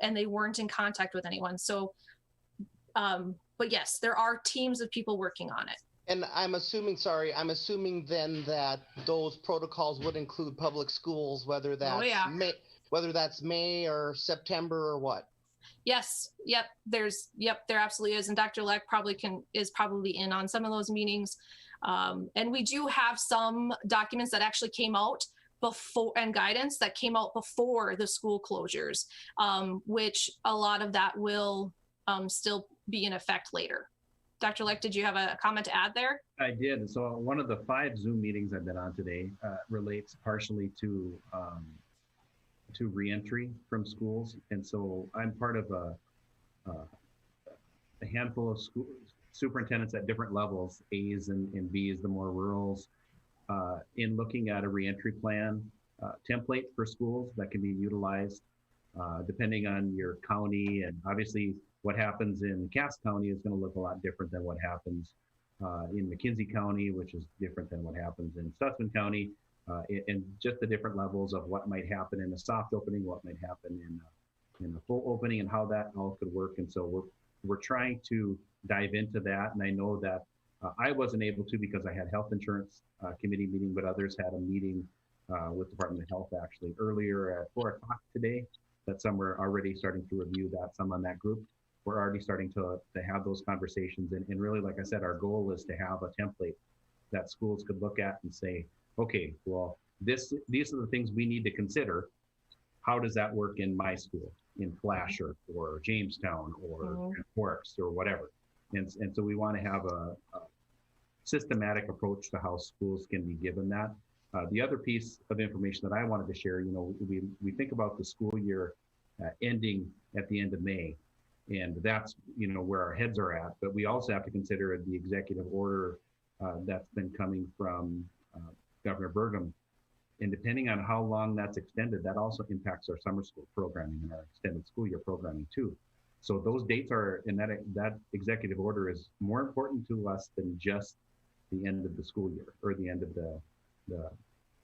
and they weren't in contact with anyone. So, but yes, there are teams of people working on it. And I'm assuming then that those protocols would include public schools, whether that's May or September or what? Yes. Yep. There absolutely is. And Dr. Leck is probably in on some of those meetings. And we do have some documents that actually came out before, and guidance that came out before the school closures, which a lot of that will still be in effect later. Dr. Leck, did you have a comment to add there? I did. So one of the 5 Zoom meetings I've been on today relates partially to reentry from schools. And so I'm part of a handful of school superintendents at different levels, A's and B's, the more rurals, in looking at a reentry plan template for schools that can be utilized depending on your county. And obviously what happens in Cass County is going to look a lot different than what happens in McKinsey County, which is different than what happens in Stutzman County. And just the different levels of what might happen in a soft opening, what might happen in a full opening, and how that all could work. And so we're trying to dive into that. And I know that I wasn't able to because I had health insurance committee meeting, but others had a meeting with Department of Health actually earlier at 4 o'clock today. That some were already starting to review that. Some on that group. We're already starting to have those conversations. And really, like I said, our goal is to have a template that schools could look at and say, okay, well, these are the things we need to consider. How does that work in my school, in Flasher or Jamestown or Forks or whatever? And so we want to have a systematic approach to how schools can be given that. The other piece of information that I wanted to share, we think about the school year ending at the end of May, and that's where our heads are at. But we also have to consider the executive order that's been coming from Governor Burgum, and depending on how long that's extended, that also impacts our summer school programming and our extended school year programming too. So those dates are, and that executive order is more important to us than just the end of the school year or the end of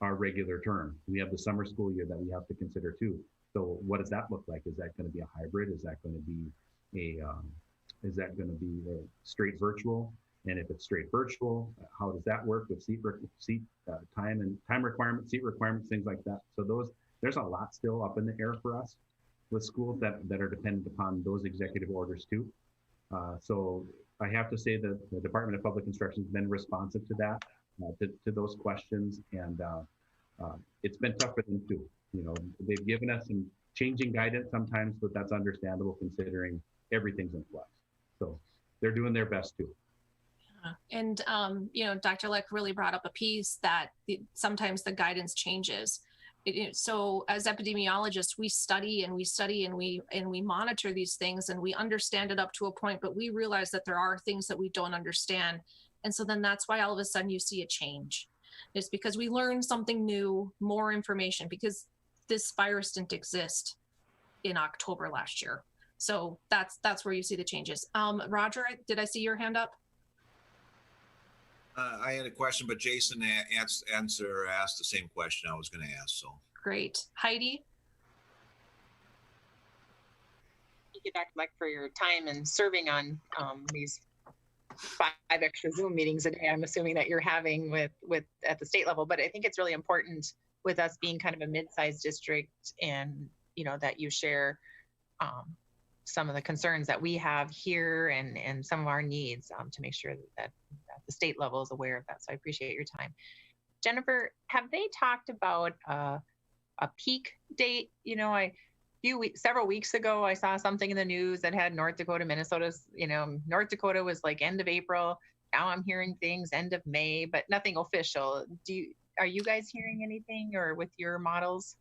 our regular term. We have the summer school year that we have to consider too. So what does that look like? Is that going to be a hybrid? Is that going to be a straight virtual? And if it's straight virtual, how does that work with time requirements, seat requirements, things like that? So there's a lot still up in the air for us with schools that are dependent upon those executive orders too. So I have to say that the Department of Public Instruction has been responsive to that. to those questions. And it's been tough for them too. You know, they've given us some changing guidance sometimes, but that's understandable considering everything's in flux. So they're doing their best too. And, you know, Dr. Leck really brought up a piece that sometimes the guidance changes. So as epidemiologists, we study and we monitor these things and we understand it up to a point, but we realize that there are things that we don't understand. And so then that's why all of a sudden you see a change. It's because we learn something new, more information, because this virus didn't exist in October last year. So that's where you see the changes. Roger, did I see your hand up? I had a question, but Jason asked the same question I was going to ask. So great. Heidi? Thank you, Dr. Leck, for your time and serving on these 5 extra Zoom meetings a day. I'm assuming that you're having with at the state level, but I think it's really important with us being kind of a mid-sized district, and you know that you share some of the concerns that we have here and some of our needs to make sure that the state level is aware of that. So I appreciate your time. Jennifer, have they talked about a peak date? You know, several weeks ago, I saw something in the news that had North Dakota, Minnesota's, you know, North Dakota was like end of April. Now I'm hearing things end of May, but nothing official. Are you guys hearing anything or with your models?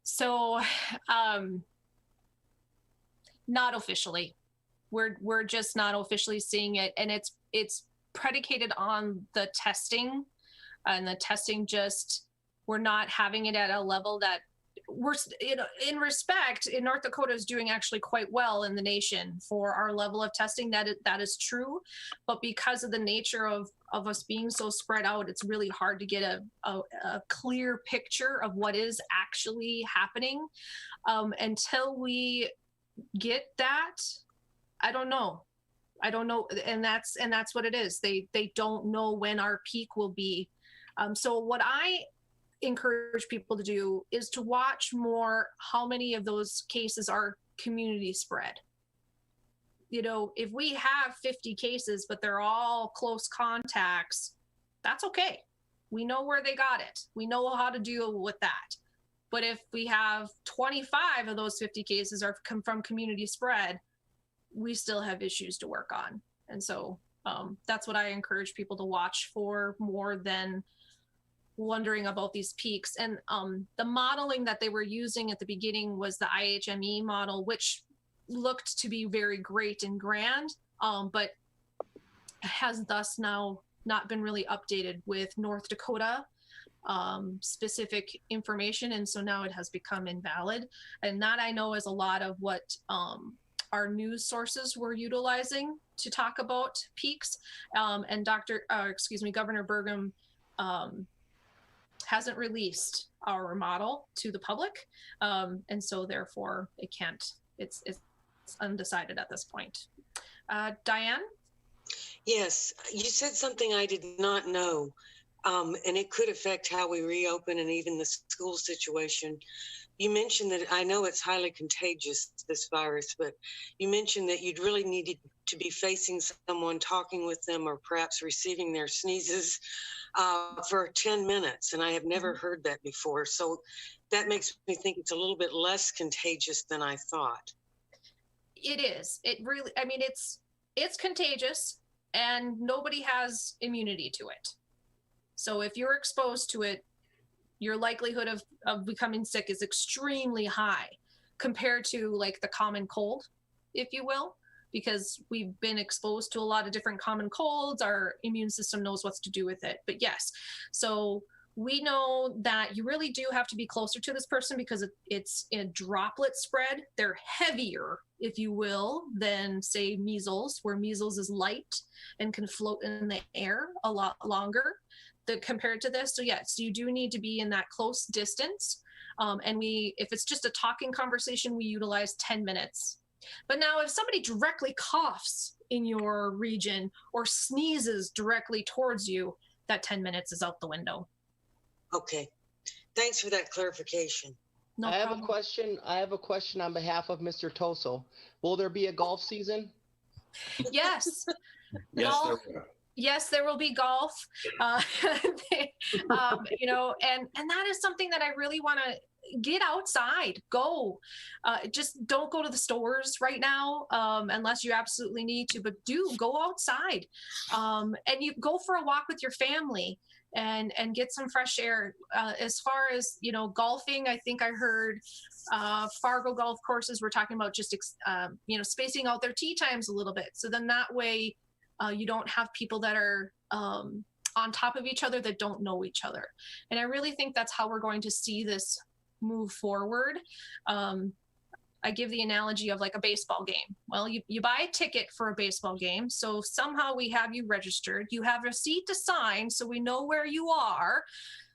So, not officially. We're just not officially seeing it, and it's predicated on the testing, and the testing we're not having it at a level that we're, you know, in respect, in North Dakota is doing actually quite well in the nation for our level of testing. That is true, but because of the nature of us being so spread out, it's really hard to get a clear picture of what is actually happening until we get that. I don't know, and that's what it is. They don't know when our peak will be. So what I encourage people to do is to watch more how many of those cases are community spread. You know, if we have 50 cases but they're all close contacts, that's okay. We know where they got it. We know how to deal with that. But if we have 25 of those 50 cases come from community spread, we still have issues to work on. And so that's what I encourage people to watch for more than wondering about these peaks. And the modeling that they were using at the beginning was the IHME model, which looked to be very great and grand, but has thus now not been really updated with North Dakota specific information. And so now it has become invalid. And that I know is a lot of what our news sources were utilizing to talk about peaks. And Governor Burgum hasn't released our model to the public. And so therefore it's undecided at this point. Diane? Yes, you said something I did not know, and it could affect how we reopen and even the school situation. You mentioned that, I know it's highly contagious, this virus, but you mentioned that you'd really needed to be facing someone, talking with them, or perhaps receiving their sneezes for 10 minutes. And I have never heard that before. So that makes me think it's a little bit less contagious than I thought. It is. It really, I mean, it's contagious and nobody has immunity to it. So if you're exposed to it, your likelihood of becoming sick is extremely high compared to like the common cold, if you will, because we've been exposed to a lot of different common colds. Our immune system knows what to do with it. But yes, so we know that you really do have to be closer to this person because it's a droplet spread. They're heavier, if you will, than say measles, where measles is light and can float in the air a lot longer compared to this. So yes, you do need to be in that close distance. And if it's just a talking conversation, we utilize 10 minutes. But now if somebody directly coughs in your region or sneezes directly towards you, that 10 minutes is out the window. Okay. Thanks for that clarification. No I problem. I have a question on behalf of Mr. Toso. Will there be a golf season? Yes. Yes, Golf, there will. Yes, there will be golf, and that is something that I really want to get outside, go. Just don't go to the stores right now unless you absolutely need to, but do go outside, and you go for a walk with your family and get some fresh air. As far as, golfing, I think I heard Fargo golf courses were talking about just, spacing out their tee times a little bit. So then that way, you don't have people that are on top of each other that don't know each other. And I really think that's how we're going to see this move forward. I give the analogy of like a baseball game. Well, you buy a ticket for a baseball game. So somehow we have you registered. You have a seat to sign so we know where you are,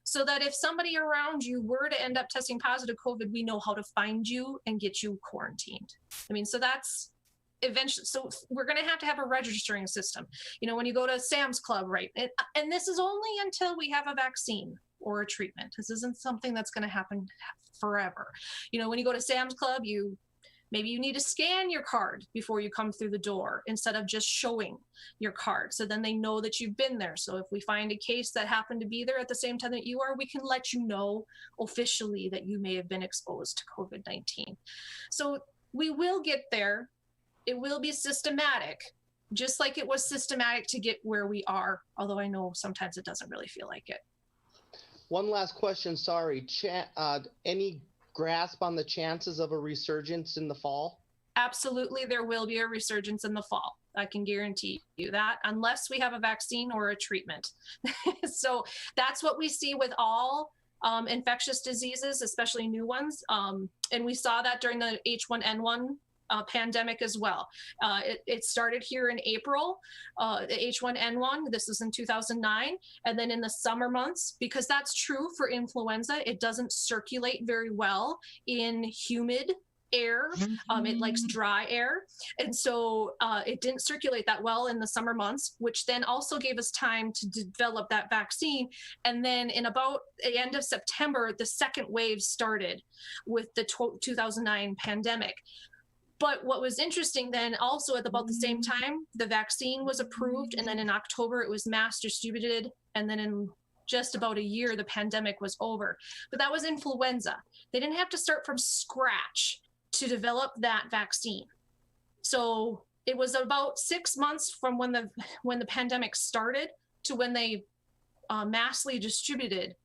so that if somebody around you were to end up testing positive COVID, we know how to find you and get you quarantined. I mean, so that's eventually, so we're going to have a registering system. When you go to Sam's Club, right? And this is only until we have a vaccine or a treatment. This isn't something that's going to happen forever. When you go to Sam's Club, maybe you need to scan your card before you come through the door instead of just showing your card. So then they know that you've been there. So if we find a case that happened to be there at the same time that you are, we can let you know officially that you may have been exposed to COVID-19. So we will get there. It will be systematic, just like it was systematic to get where we are, although I know sometimes it doesn't really feel like it. One last question, sorry. Any grasp on the chances of a resurgence in the fall? Absolutely, there will be a resurgence in the fall. I can guarantee you that, unless we have a vaccine or a treatment. So that's what we see with all infectious diseases, especially new ones. And we saw that during the H1N1 pandemic as well. It started here in April, the H1N1, this was in 2009. And then in the summer months, because that's true for influenza, it doesn't circulate very well in humid air. It likes dry air. And so it didn't circulate that well in the summer months, which then also gave us time to develop that vaccine. And then in about the end of September, the second wave started with the 2009 pandemic. But what was interesting then, also at about the same time, the vaccine was approved, and then in October it was mass distributed, and then in just about a year the pandemic was over. But that was influenza. They didn't have to start from scratch to develop that vaccine. So it was about 6 months from when the pandemic started to when they massively distributed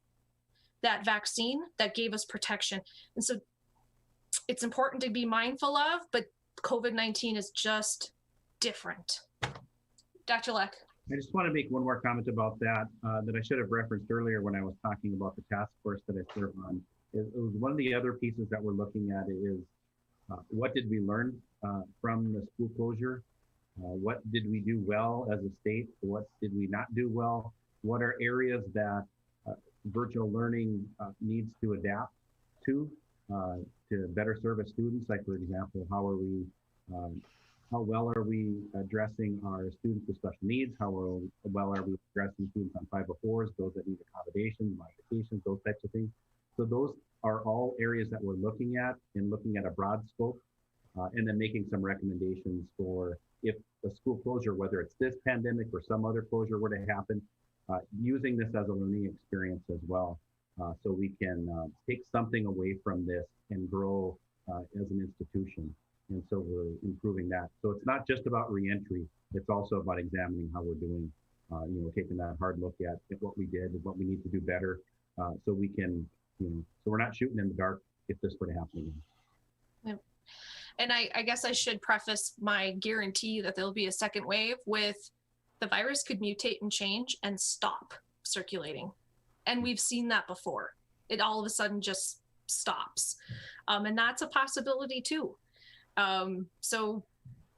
that vaccine that gave us protection. And so it's important to be mindful of, but COVID-19 is just different. Dr. Leck. I just want to make one more comment about that that I should have referenced earlier when I was talking about the task force that I serve on. It was one of the other pieces that we're looking at is what did we learn from the school closure? What did we do well as a state? What did we not do well? What are areas that virtual learning needs to adapt to better service students? Like, for example, how well are we addressing our students with special needs? How well are we addressing students on 504s, those that need accommodations, modifications, those types of things? So those are all areas that we're looking at and looking at a broad scope, and then making some recommendations for if a school closure, whether it's this pandemic or some other closure were to happen, using this as a learning experience as well. So we can take something away from this and grow as an institution. And so we're improving that. So it's not just about reentry, it's also about examining how we're doing, taking that hard look at what we did and what we need to do better, so we can, so we're not shooting in the dark if this were to happen again. Yep. And I guess I should preface my guarantee that there'll be a second wave with the virus could mutate and change and stop circulating. And we've seen that before. It all of a sudden just stops. And that's a possibility too. So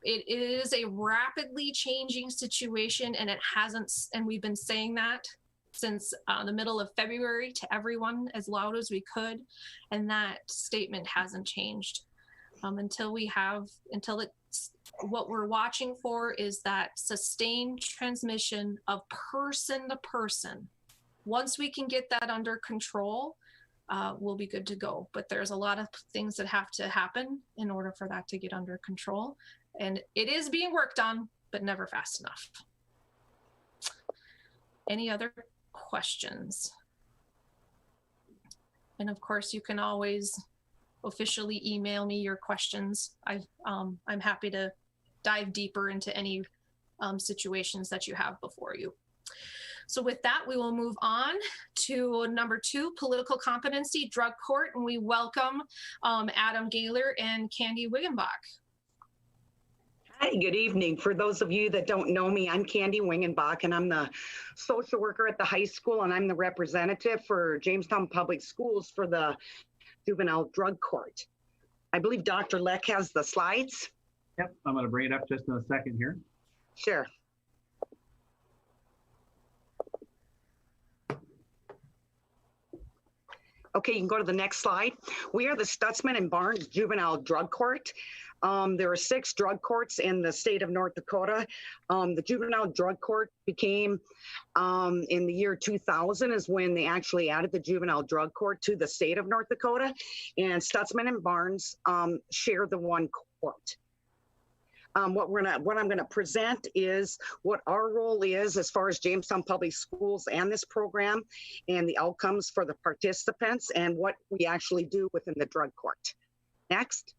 it is a rapidly changing situation, and it hasn't, and we've been saying that since the middle of February to everyone as loud as we could. And that statement hasn't changed what we're watching for is that sustained transmission of person to person. Once we can get that under control, we'll be good to go. But there's a lot of things that have to happen in order for that to get under control. And it is being worked on, but never fast enough. Any other questions? And of course, you can always officially email me your questions. I'm happy to dive deeper into any situations that you have before you. So with that, we will move on to number 2, political competency, drug court, and we welcome Adam Gaylor and Candy Wiggenbach. Hi, good evening. For those of you that don't know me, I'm Candy Wingenbach, and I'm the social worker at the high school, and I'm the representative for Jamestown Public Schools for the Juvenile Drug Court. I believe Dr. Leck has the slides. Yep, I'm going to bring it up just in a second here. Sure. Okay, you can go to the next slide. We are the Stutzman and Barnes Juvenile Drug Court. There are 6 drug courts in the state of North Dakota. The Juvenile Drug Court became, in the year 2000 is when they actually added the Juvenile Drug Court to the state of North Dakota. And Stutzman and Barnes share the one court. What I'm gonna present is what our role is as far as Jamestown Public Schools and this program and the outcomes for the participants and what we actually do within the drug court. Next.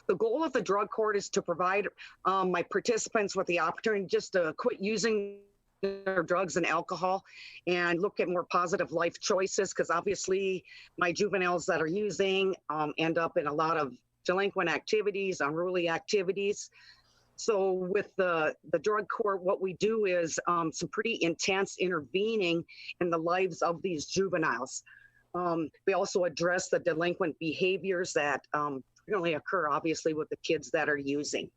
The goal of the drug court is to provide my participants with the opportunity just to quit using their drugs and alcohol and look at more positive life choices, because obviously my juveniles that are using end up in a lot of delinquent activities, unruly activities. So with the drug court, what we do is some pretty intense intervening in the lives of these juveniles. We also address the delinquent behaviors that frequently occur, obviously, with the kids that are using.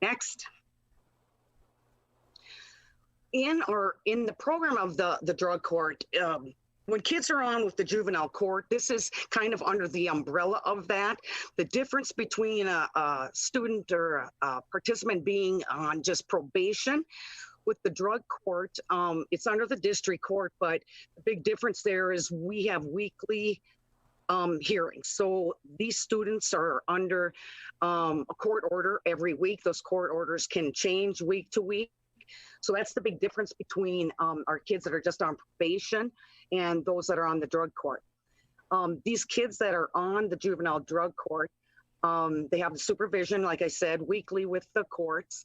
Next. In the program of the drug court, when kids are on with the juvenile court, this is kind of under the umbrella of that. The difference between a student or a participant being on just probation with the drug court, it's under the district court, but the big difference there is we have weekly hearings. So these students are under a court order every week. Those court orders can change week to week. So that's the big difference between our kids that are just on probation and those that are on the drug court. These kids that are on the juvenile drug court, they have the supervision, like I said, weekly with the courts.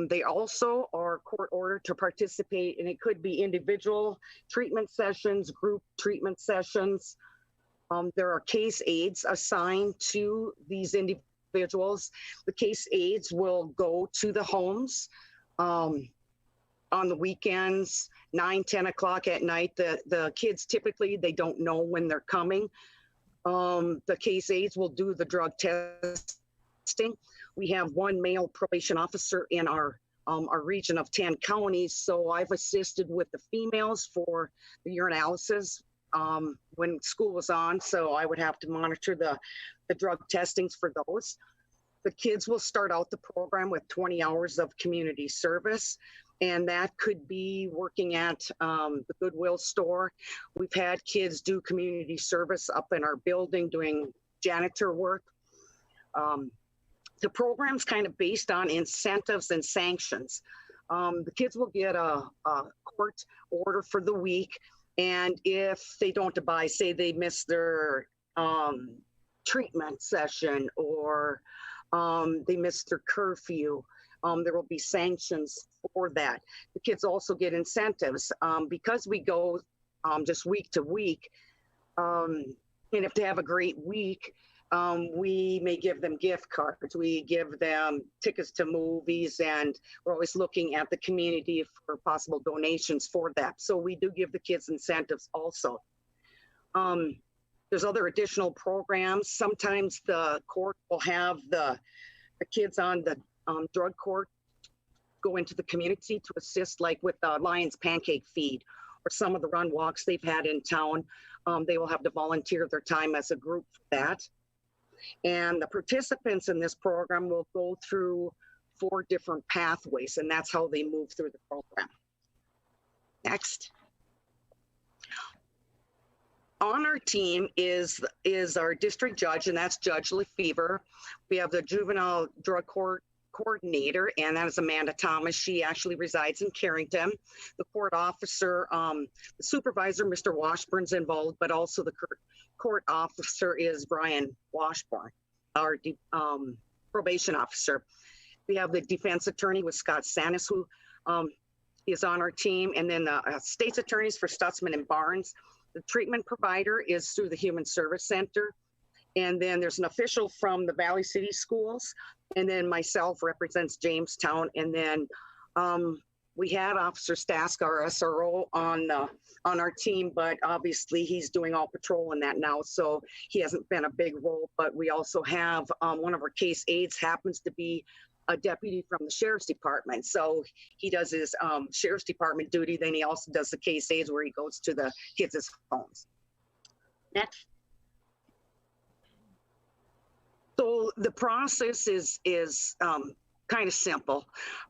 They also are court ordered to participate, and it could be individual treatment sessions, group treatment sessions. There are case aides assigned to these individuals. The case aides will go to the homes on the weekends, 9, 10 o'clock at night. The kids typically, they don't know when they're coming. The case aides will do the drug testing. We have 1 male probation officer in our region of 10 counties. So I've assisted with the females for the urinalysis when school was on. So I would have to monitor the drug testings for those. The kids will start out the program with 20 hours of community service. And that could be working at the Goodwill store. We've had kids do community service up in our building doing janitor work. The program's kind of based on incentives and sanctions. The kids will get a court order for the week. And if they don't abide, say they miss their treatment session or they miss their curfew, there will be sanctions for that. The kids also get incentives because we go just week to week. And if they have a great week, we may give them gift cards. We give them tickets to movies, and we're always looking at the community for possible donations for that. So we do give the kids incentives also. There's other additional programs. Sometimes the court will have the kids on the drug court go into the community to assist, like with the Lions Pancake Feed or some of the run walks they've had in town. They will have to volunteer their time as a group for that. And the participants in this program will go through 4 different pathways, and that's how they move through the program. Next. On our team is our district judge, and that's Judge Lefevre. We have the juvenile drug court coordinator, and that is Amanda Thomas. She actually resides in Carrington. The court officer, the supervisor, Mr. Washburn's involved, but also the court officer is Brian Washburn, our probation officer. We have the defense attorney with Scott Sanis, who is on our team, and then the state's attorneys for Stutzman and Barnes. The treatment provider is through the Human Service Center. And then there's an official from the Valley City Schools. And then myself represents Jamestown. And then we had Officer Stask, our SRO, on our team, but obviously he's doing all patrol in that now. So he hasn't been a big role, but we also have one of our case aides happens to be a deputy from the Sheriff's Department. So he does his Sheriff's Department duty. Then he also does the case aides where he goes to the kids' homes. Next. So the process is kind of simple.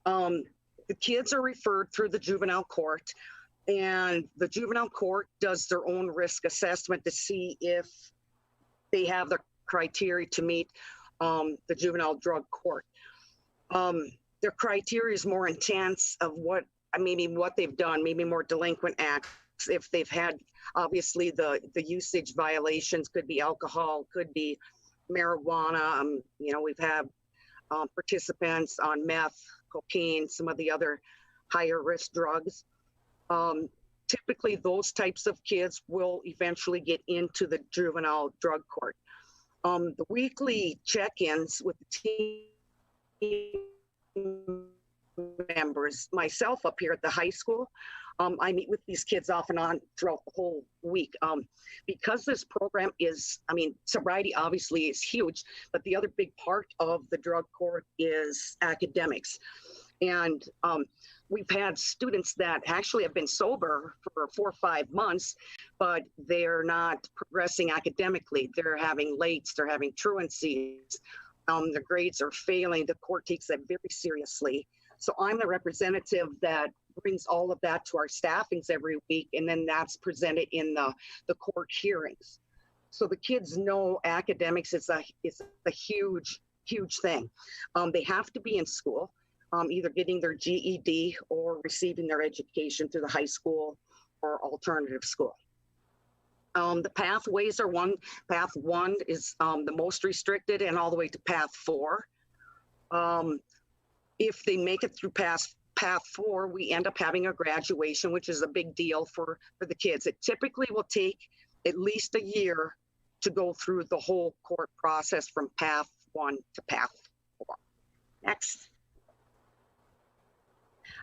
The kids are referred through the juvenile court, and the juvenile court does their own risk assessment to see if they have the criteria to meet the juvenile drug court. Their criteria is more intense of what they've done, maybe more delinquent acts. If they've had, obviously the usage violations could be alcohol, could be marijuana. We've had participants on meth, cocaine, some of the other higher risk drugs. Typically those types of kids will eventually get into the juvenile drug court. The weekly check-ins with the team members, myself up here at the high school, I meet with these kids off and on throughout the whole week. Because this program is, sobriety obviously is huge, but the other big part of the drug court is academics. And we've had students that actually have been sober for 4 or 5 months, but they're not progressing academically. They're having lates, they're having truancies, their grades are failing. The court takes that very seriously. So I'm the representative that brings all of that to our staffings every week, and then that's presented in the court hearings. So the kids know academics is a huge, huge thing. They have to be in school, either getting their GED or receiving their education through the high school or alternative school. The pathways are path one is the most restricted, and all the way to path 4. If they make it through path 4, we end up having a graduation, which is a big deal for the kids. It typically will take at least a year to go through the whole court process from path 1 to path 4. Next.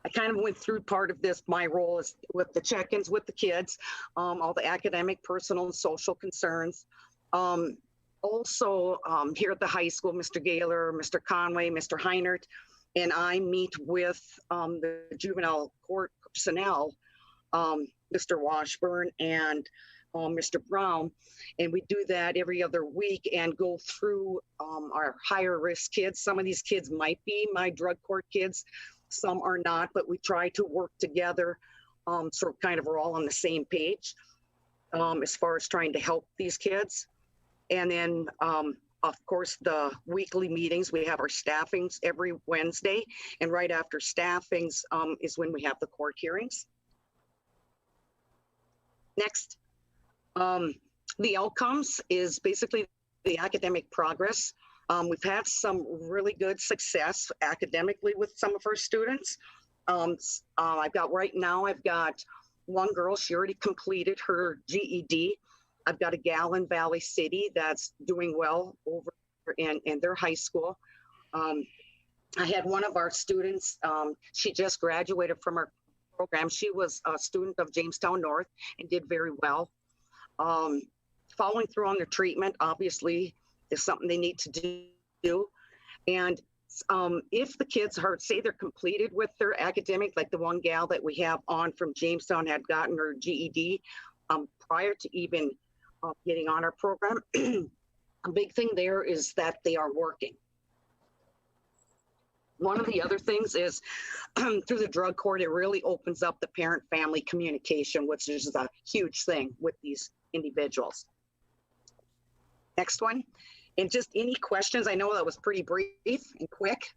I kind of went through part of this. My role is with the check-ins with the kids, all the academic, personal, and social concerns. Also, here at the high school, Mr. Gaylor, Mr. Conway, Mr. Heinert, and I meet with the juvenile court personnel, Mr. Washburn and Mr. Brown, and we do that every other week and go through our higher risk kids. Some of these kids might be my drug court kids, some are not, but we try to work together so kind of we're all on the same page as far as trying to help these kids. And then of course, the weekly meetings, we have our staffings every Wednesday, and right after staffings is when we have the court hearings. Next, the outcomes is basically the academic progress. We've had some really good success academically with some of our students. I've got one girl, she already completed her GED. I've got a gal in Valley City that's doing well over in their high school. I had one of our students, she just graduated from our program. She was a student of Jamestown North and did very well. Following through on their treatment, obviously, is something they need to do. And if the kids are, say they're completed with their academic, like the one gal that we have on from Jamestown had gotten her GED prior to even getting on our program, a big thing there is that they are working. One of the other things is through the drug court, it really opens up the parent-family communication, which is a huge thing with these individuals. Next one. And just any questions? I know that was pretty brief and quick.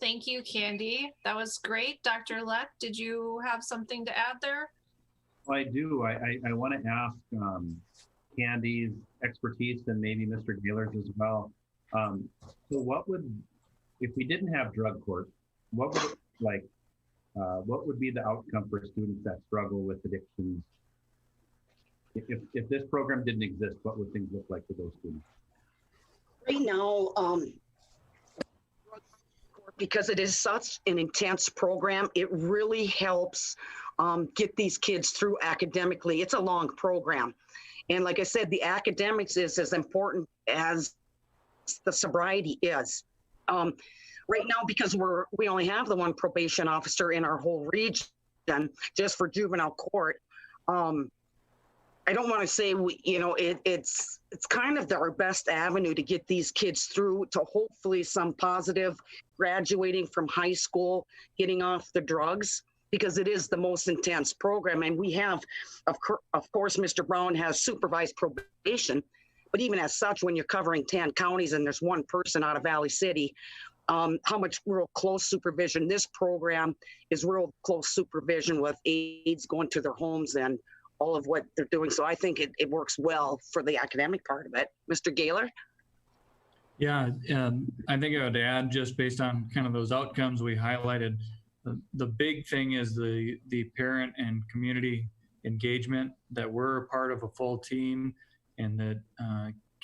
Thank you, Candy. That was great. Dr. Leck, did you have something to add there? Well, I do. I want to ask Candy's expertise and maybe Mr. Gaylor's as well. So what would, if we didn't have drug court, what would it like? What would be the outcome for students that struggle with addictions? If this program didn't exist, what would things look like for those students? Right now, because it is such an intense program, it really helps get these kids through academically. It's a long program. And like I said, the academics is as important as the sobriety is. Right now, because we only have the one probation officer in our whole region, just for juvenile court. I don't want to say it's kind of our best avenue to get these kids through to hopefully some positive graduating from high school, getting off the drugs, because it is the most intense program. And we have, of course, Mr. Brown has supervised probation, but even as such, when you're covering 10 counties and there's one person out of Valley City, how much real close supervision. This program is real close supervision with aides going to their homes and all of what they're doing. So I think it works well for the academic part of it. Mr. Gaylor? Yeah, I think I would add, just based on kind of those outcomes we highlighted, the big thing is the parent and community engagement, that we're a part of a full team, and that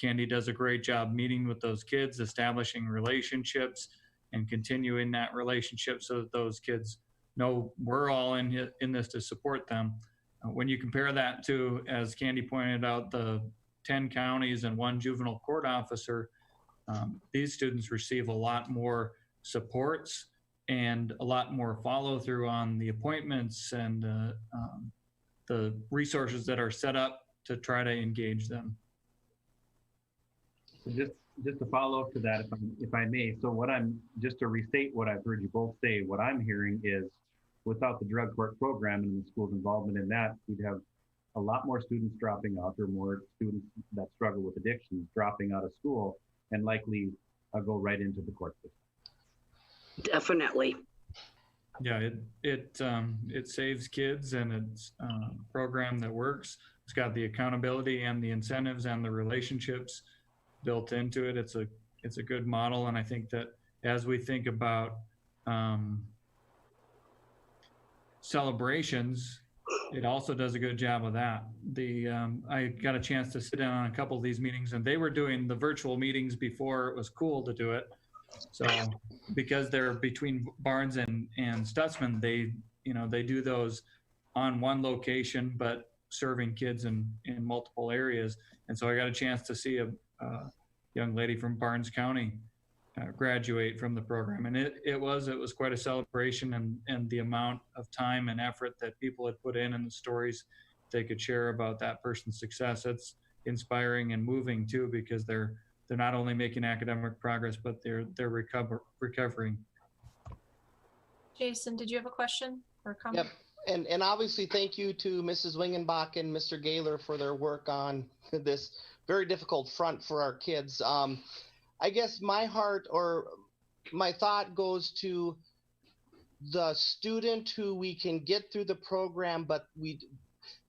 Candy does a great job meeting with those kids, establishing relationships and continuing that relationship so that those kids know we're all in this to support them. When you compare that to, as Candy pointed out, the 10 counties and one juvenile court officer, these students receive a lot more supports and a lot more follow through on the appointments and the resources that are set up to try to engage them. Just to follow up to that, if I may, so just to restate what I've heard you both say, what I'm hearing is, without the drug court program and the school's involvement in that, we'd have a lot more students dropping out, or more students that struggle with addictions dropping out of school, and likely go right into the court system. Definitely. Yeah, it saves kids, and it's a program that works. It's got the accountability and the incentives and the relationships built into it. It's a good model, and I think that as we think about celebrations, it also does a good job of that. I got a chance to sit in on a couple of these meetings, and they were doing the virtual meetings before it was cool to do it. So because they're between Barnes and Stutzman, they do those on one location, but serving kids in multiple areas. And so I got a chance to see a young lady from Barnes County graduate from the program, and it was quite a celebration, and the amount of time and effort that people had put in and the stories they could share about that person's success. It's inspiring and moving too, because they're not only making academic progress, but they're recovering. Jason, did you have a question or comment? Yep. And obviously thank you to Mrs. Wingenbach and Mr. Gaylor for their work on this very difficult front for our kids. I guess my heart or my thought goes to the student who we can get through the program, but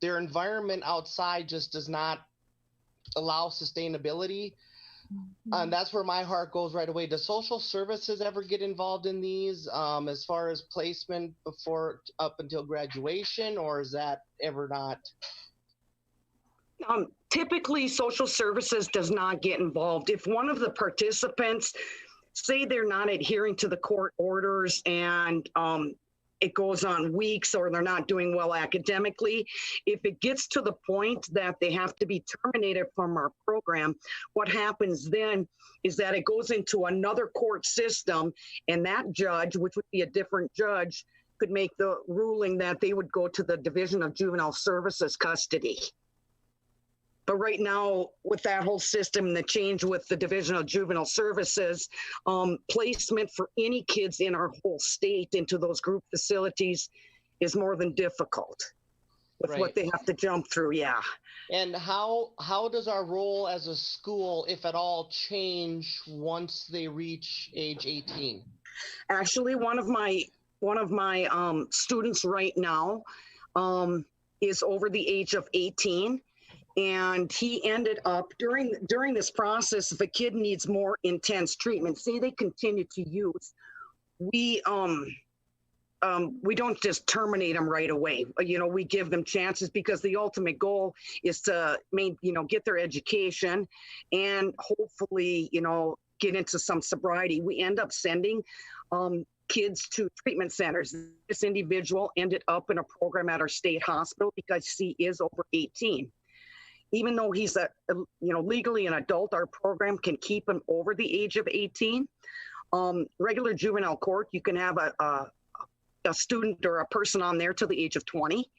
their environment outside just does not allow sustainability. And that's where my heart goes right away. Does social services ever get involved in these as far as placement up until graduation, or is that ever not? Typically, social services does not get involved. If one of the participants, say they're not adhering to the court orders and it goes on weeks, or they're not doing well academically, if it gets to the point that they have to be terminated from our program, what happens then is that it goes into another court system, and that judge, which would be a different judge, could make the ruling that they would go to the Division of Juvenile Services custody. But right now, with that whole system and the change with the Division of Juvenile Services, placement for any kids in our whole state into those group facilities is more than difficult with what they have to jump through. Yeah. And how does our role as a school, if at all, change once they reach age 18? Actually, one of my students right now is over the age of 18, and he ended up during this process. If a kid needs more intense treatment, say they continue to use, we don't just terminate them right away. You know, we give them chances because the ultimate goal is to get their education and hopefully, get into some sobriety. We end up sending kids to treatment centers. This individual ended up in a program at our state hospital because he is over 18. Even though he's legally an adult, our program can keep him over the age of 18. Regular juvenile court, you can have a student or a person on there till the age of 20.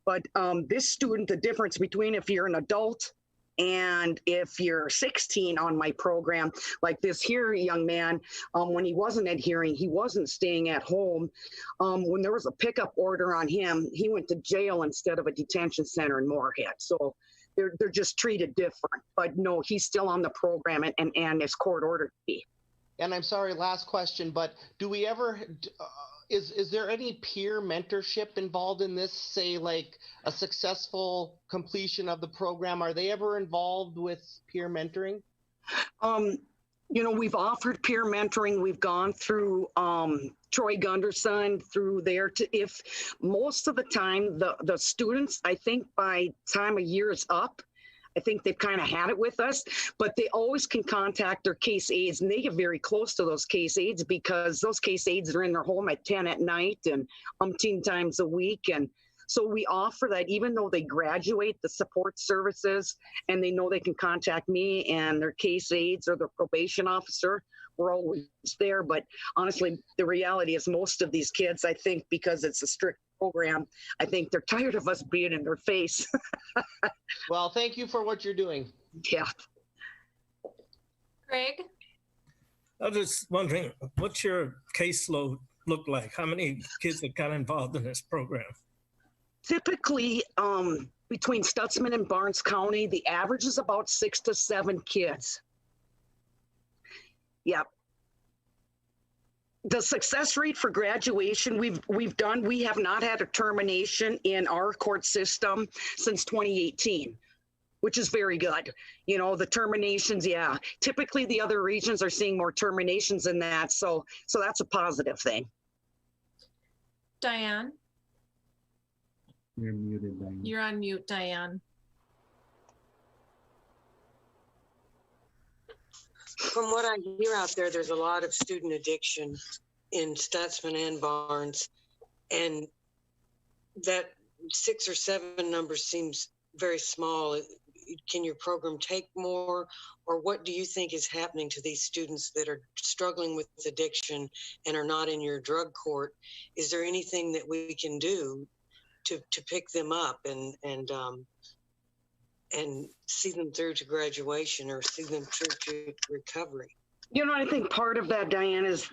But this student, the difference between if you're an adult and if you're 16 on my program, like this here young man, when he wasn't adhering, he wasn't staying at home. When there was a pickup order on him, he went to jail instead of a detention center in Moorhead. So they're just treated different. But no, he's still on the program and is court ordered to be. And I'm sorry, last question, but do we ever, is there any peer mentorship involved in this, say like a successful completion of the program? Are they ever involved with peer mentoring? We've offered peer mentoring. We've gone through Troy Gunderson through there if most of the time the students, I think by time a year is up, I think they've kind of had it with us, but they always can contact their case aides, and they get very close to those case aides because those case aides are in their home at 10 at night and umpteen times a week. And so we offer that even though they graduate the support services and they know they can contact me and their case aides or their probation officer, we're always there. But honestly, the reality is most of these kids, I think because it's a strict program, I think they're tired of us being in their face. Well, thank you for what you're doing. Yeah. Greg? I was just wondering, what's your caseload look like? How many kids have got involved in this program? Typically, between Stutzman and Barnes County, the average is about 6 to 7 kids. Yep. The success rate for graduation we have not had a termination in our court system since 2018, which is very good. The terminations, yeah. Typically the other regions are seeing more terminations than that. So that's a positive thing. Diane? You're muted, Diane. You're on mute, Diane. From what I hear out there, there's a lot of student addiction in Stutzman and Barnes, and that 6 or 7 number seems very small. Can your program take more, or what do you think is happening to these students that are struggling with addiction and are not in your drug court? Is there anything that we can do to pick them up and see them through to graduation or see them through to recovery? I think part of that, Diane, is,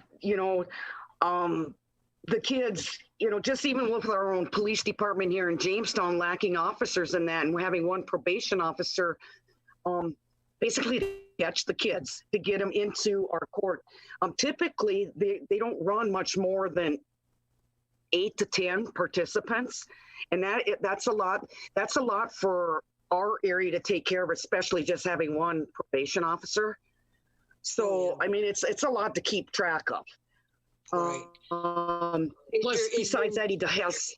the kids, just even with our own police department here in Jamestown lacking officers in that, and we're having one probation officer basically to catch the kids, to get them into our court. Typically, they don't run much more than 8 to 10 participants. And that's a lot. That's a lot for our area to take care of, especially just having one probation officer. So, I mean, it's a lot to keep track of. Right. Plus, besides that, he has.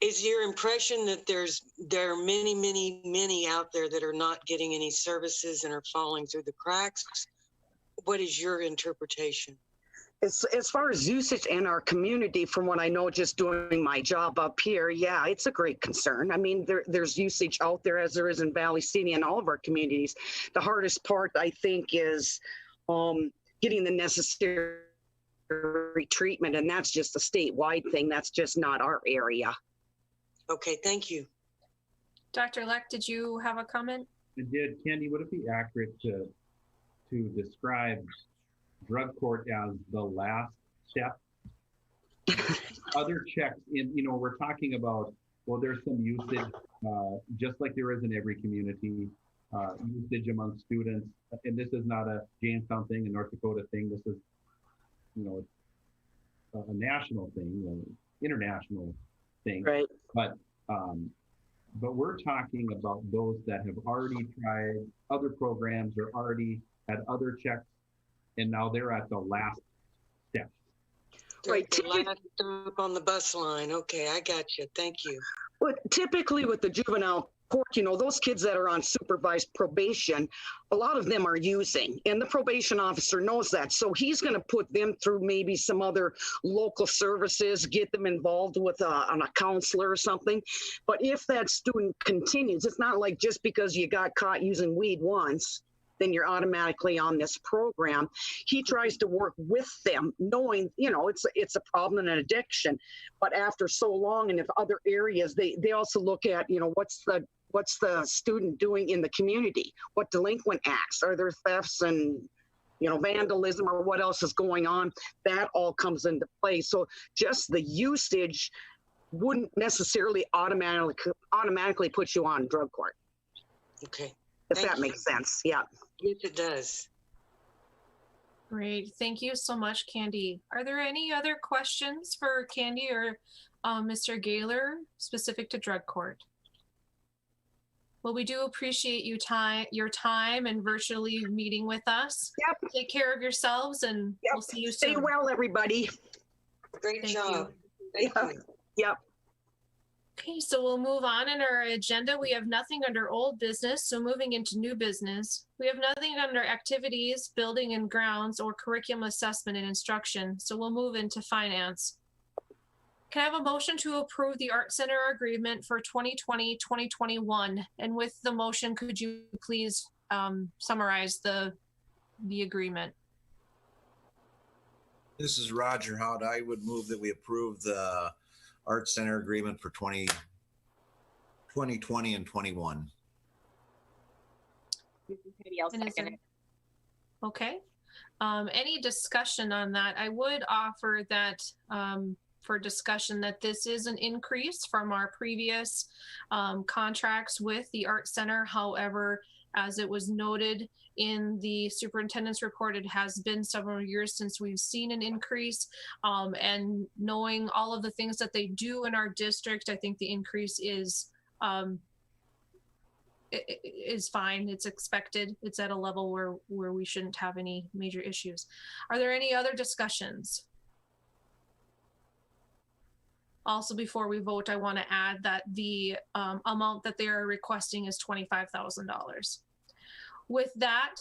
Is your impression that there are many, many, many out there that are not getting any services and are falling through the cracks? What is your interpretation? As far as usage in our community, from what I know, just doing my job up here, yeah, it's a great concern. I mean, there's usage out there as there is in Valley City and all of our communities. The hardest part, I think, is getting the necessary treatment, and that's just a statewide thing. That's just not our area. Okay, thank you. Dr. Leck, did you have a comment? I did. Candy, would it be accurate to describe drug court as the last step? Other checks in, we're talking about, well, there's some usage, just like there is in every community, usage among students. And this is not a Jamestown thing, a North Dakota thing. This is a national thing, an international thing. Right. But we're talking about those that have already tried other programs or already had other checks, and now they're at the last step. Right. The last stop on the bus line. Okay, I got you. Thank you. But typically with the juvenile court, those kids that are on supervised probation, a lot of them are using, and the probation officer knows that. So he's going to put them through maybe some other local services, get them involved with a counselor or something. But if that student continues, it's not like just because you got caught using weed once, then you're automatically on this program. He tries to work with them, knowing, it's a problem and an addiction. But after so long, and if other areas, they also look at, what's the student doing in the community? What delinquent acts? Are there thefts and, vandalism, or what else is going on? That all comes into play. So just the usage wouldn't necessarily automatically put you on drug court. Okay. If that makes sense. Yeah. Yes, it does. Great. Thank you so much, Candy. Are there any other questions for Candy or Mr. Gaylor specific to drug court? Well, we do appreciate your time and virtually meeting with us. Yep. Take care of yourselves, and we'll see you soon. Stay well, everybody. Great Thank job. you. Thank you. Yep. Okay, so we'll move on in our agenda. We have nothing under old business, so moving into new business. We have nothing under activities, building and grounds, or curriculum assessment and instruction, so we'll move into finance. Can I have a motion to approve the Art Center agreement for 2020-2021? And with the motion, could you please summarize the agreement? This is Roger Howd. I would move that we approve the Art Center agreement for 2020 and 21. I'll second it. Okay. Any discussion on that? I would offer that for discussion that this is an increase from our previous contracts with the Art Center. However, as it was noted in the superintendent's report, it has been several years since we've seen an increase. And knowing all of the things that they do in our district, I think the increase is fine. It's expected. It's at a level where we shouldn't have any major issues. Are there any other discussions? Also, before we vote, I want to add that the amount that they are requesting is $25,000. With that,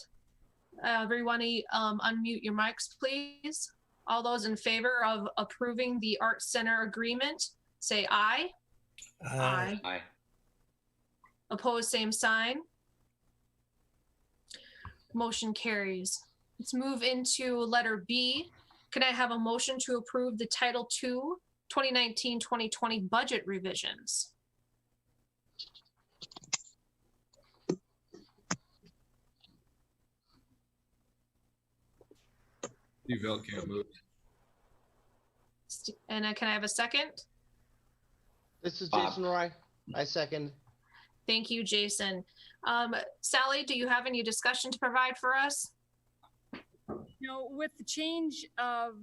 everyone unmute your mics, please. All those in favor of approving the Art Center agreement, say aye. Aye. Aye. Opposed, same sign. Motion carries. Let's move into letter B. Can I have a motion to approve the Title II 2019-2020 budget revisions? Steve can't move. And can I have a second? This is Jason Roy. I second. Thank you, Jason. Sally, do you have any discussion to provide for us? With the change of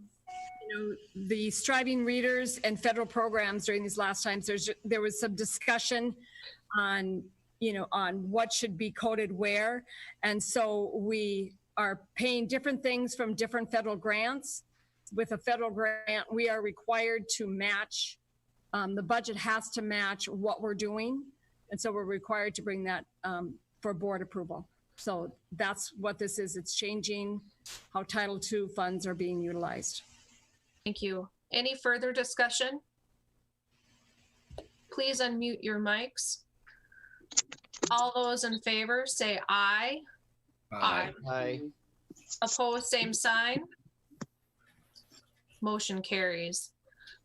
the striving readers and federal programs during these last times, there was some discussion on on what should be coded where, and so we are paying different things from different federal grants. With a federal grant, we are required to match. The budget has to match what we're doing, and so we're required to bring that for board approval. So that's what this is. It's changing how Title II funds are being utilized. Thank you. Any further discussion? Please unmute your mics. All those in favor say aye. Aye. Aye. Opposed, same sign. Motion carries.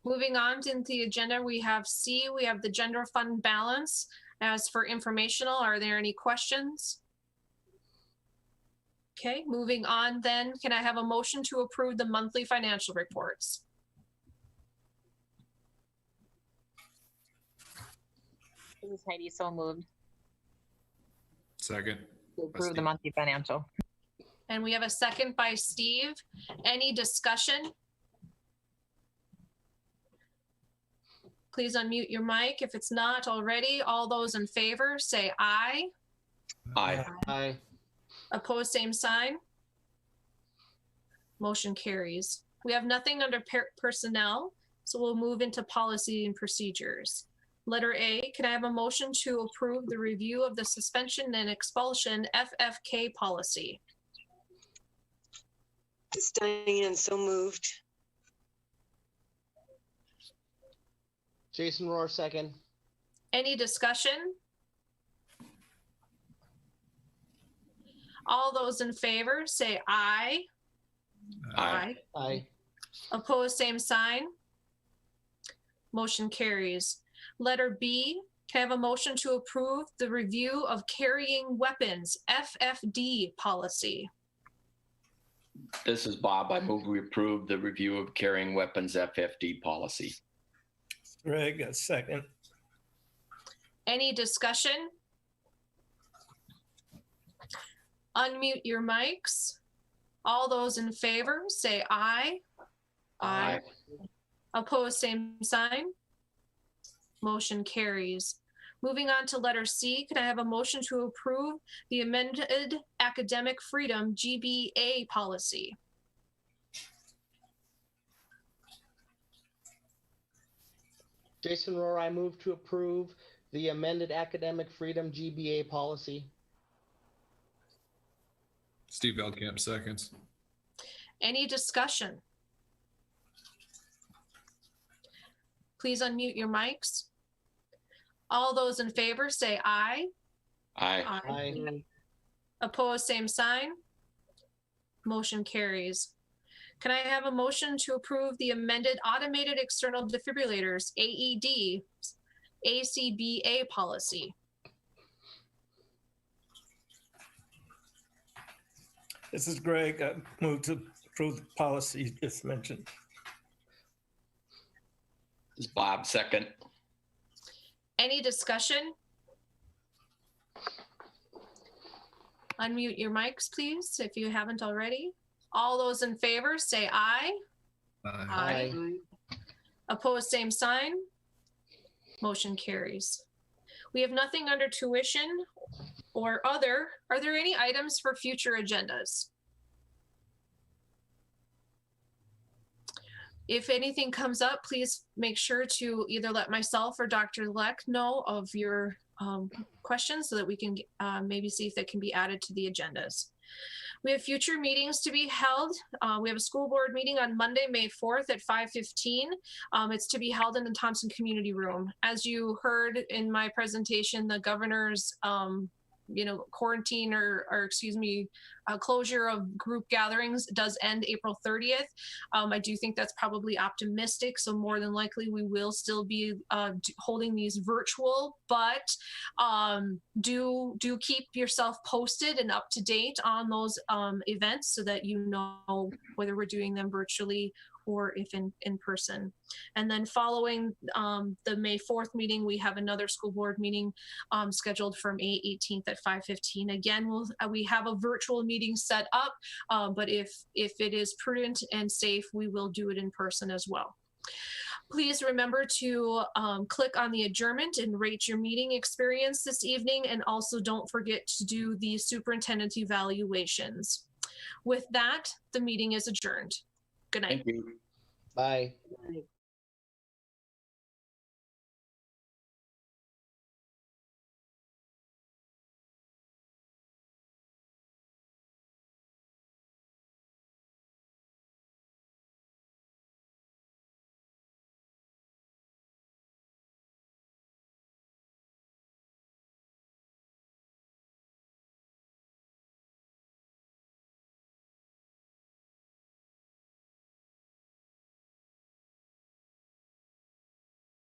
Moving on to the agenda, we have C, we have the general fund balance. As for informational, are there any questions? Okay, moving on then, can I have a motion to approve the monthly financial reports? This is Heidi, so moved. Second. To approve the monthly financial. And we have a second by Steve. Any discussion? Please unmute your mic if it's not already. All those in favor say aye. Aye. Aye. Opposed, same sign. Motion carries. We have nothing under personnel, so we'll move into policy and procedures. Letter A, can I have a motion to approve the review of the suspension and expulsion FFK policy? It's Diane, so moved. Jason Rohr, second. Any discussion? All those in favor say aye. Aye. Aye. Opposed, same sign. Motion carries. Letter B, can I have a motion to approve the review of carrying weapons FFD policy? This is Bob. I move we approve the review of carrying weapons FFD policy. Greg, a second. Any discussion? Unmute your mics. All those in favor say aye. Aye. Opposed, same sign. Motion carries. Moving on to letter C, can I have a motion to approve the amended academic freedom GBA policy? Jason Rohr, I move to approve the amended academic freedom GBA policy. Steve Veldkamp seconds. Any discussion? Please unmute your mics. All those in favor say aye. Aye. Aye. Opposed, same sign. Motion carries. Can I have a motion to approve the amended automated external defibrillators, AED, ACBA policy? This is Greg. I move to approve the policy you just mentioned. This is Bob. Second. Any discussion? Unmute your mics, please, if you haven't already. All those in favor say aye. Aye. Opposed, same sign. Motion carries. We have nothing under tuition or other. Are there any items for future agendas? If anything comes up, please make sure to either let myself or Dr. Leck know of your questions so that we can maybe see if they can be added to the agendas. We have future meetings to be held. We have a school board meeting on Monday, May 4th at 5:15. It's to be held in the Thompson Community Room. As you heard in my presentation, the governor's quarantine or excuse me, closure of group gatherings does end April 30th. I do think that's probably optimistic. So more than likely we will still be holding these virtual, but do keep yourself posted and up to date on those events so that you know whether we're doing them virtually or if in person. And then following the May 4th meeting, we have another school board meeting scheduled for May 18th at 5:15. Again, we have a virtual meeting set up, but if it is prudent and safe, we will do it in person as well. Please remember to click on the adjournment and rate your meeting experience this evening, and also don't forget to do the superintendent evaluations. With that, the meeting is adjourned. Good night. Thank you. Bye.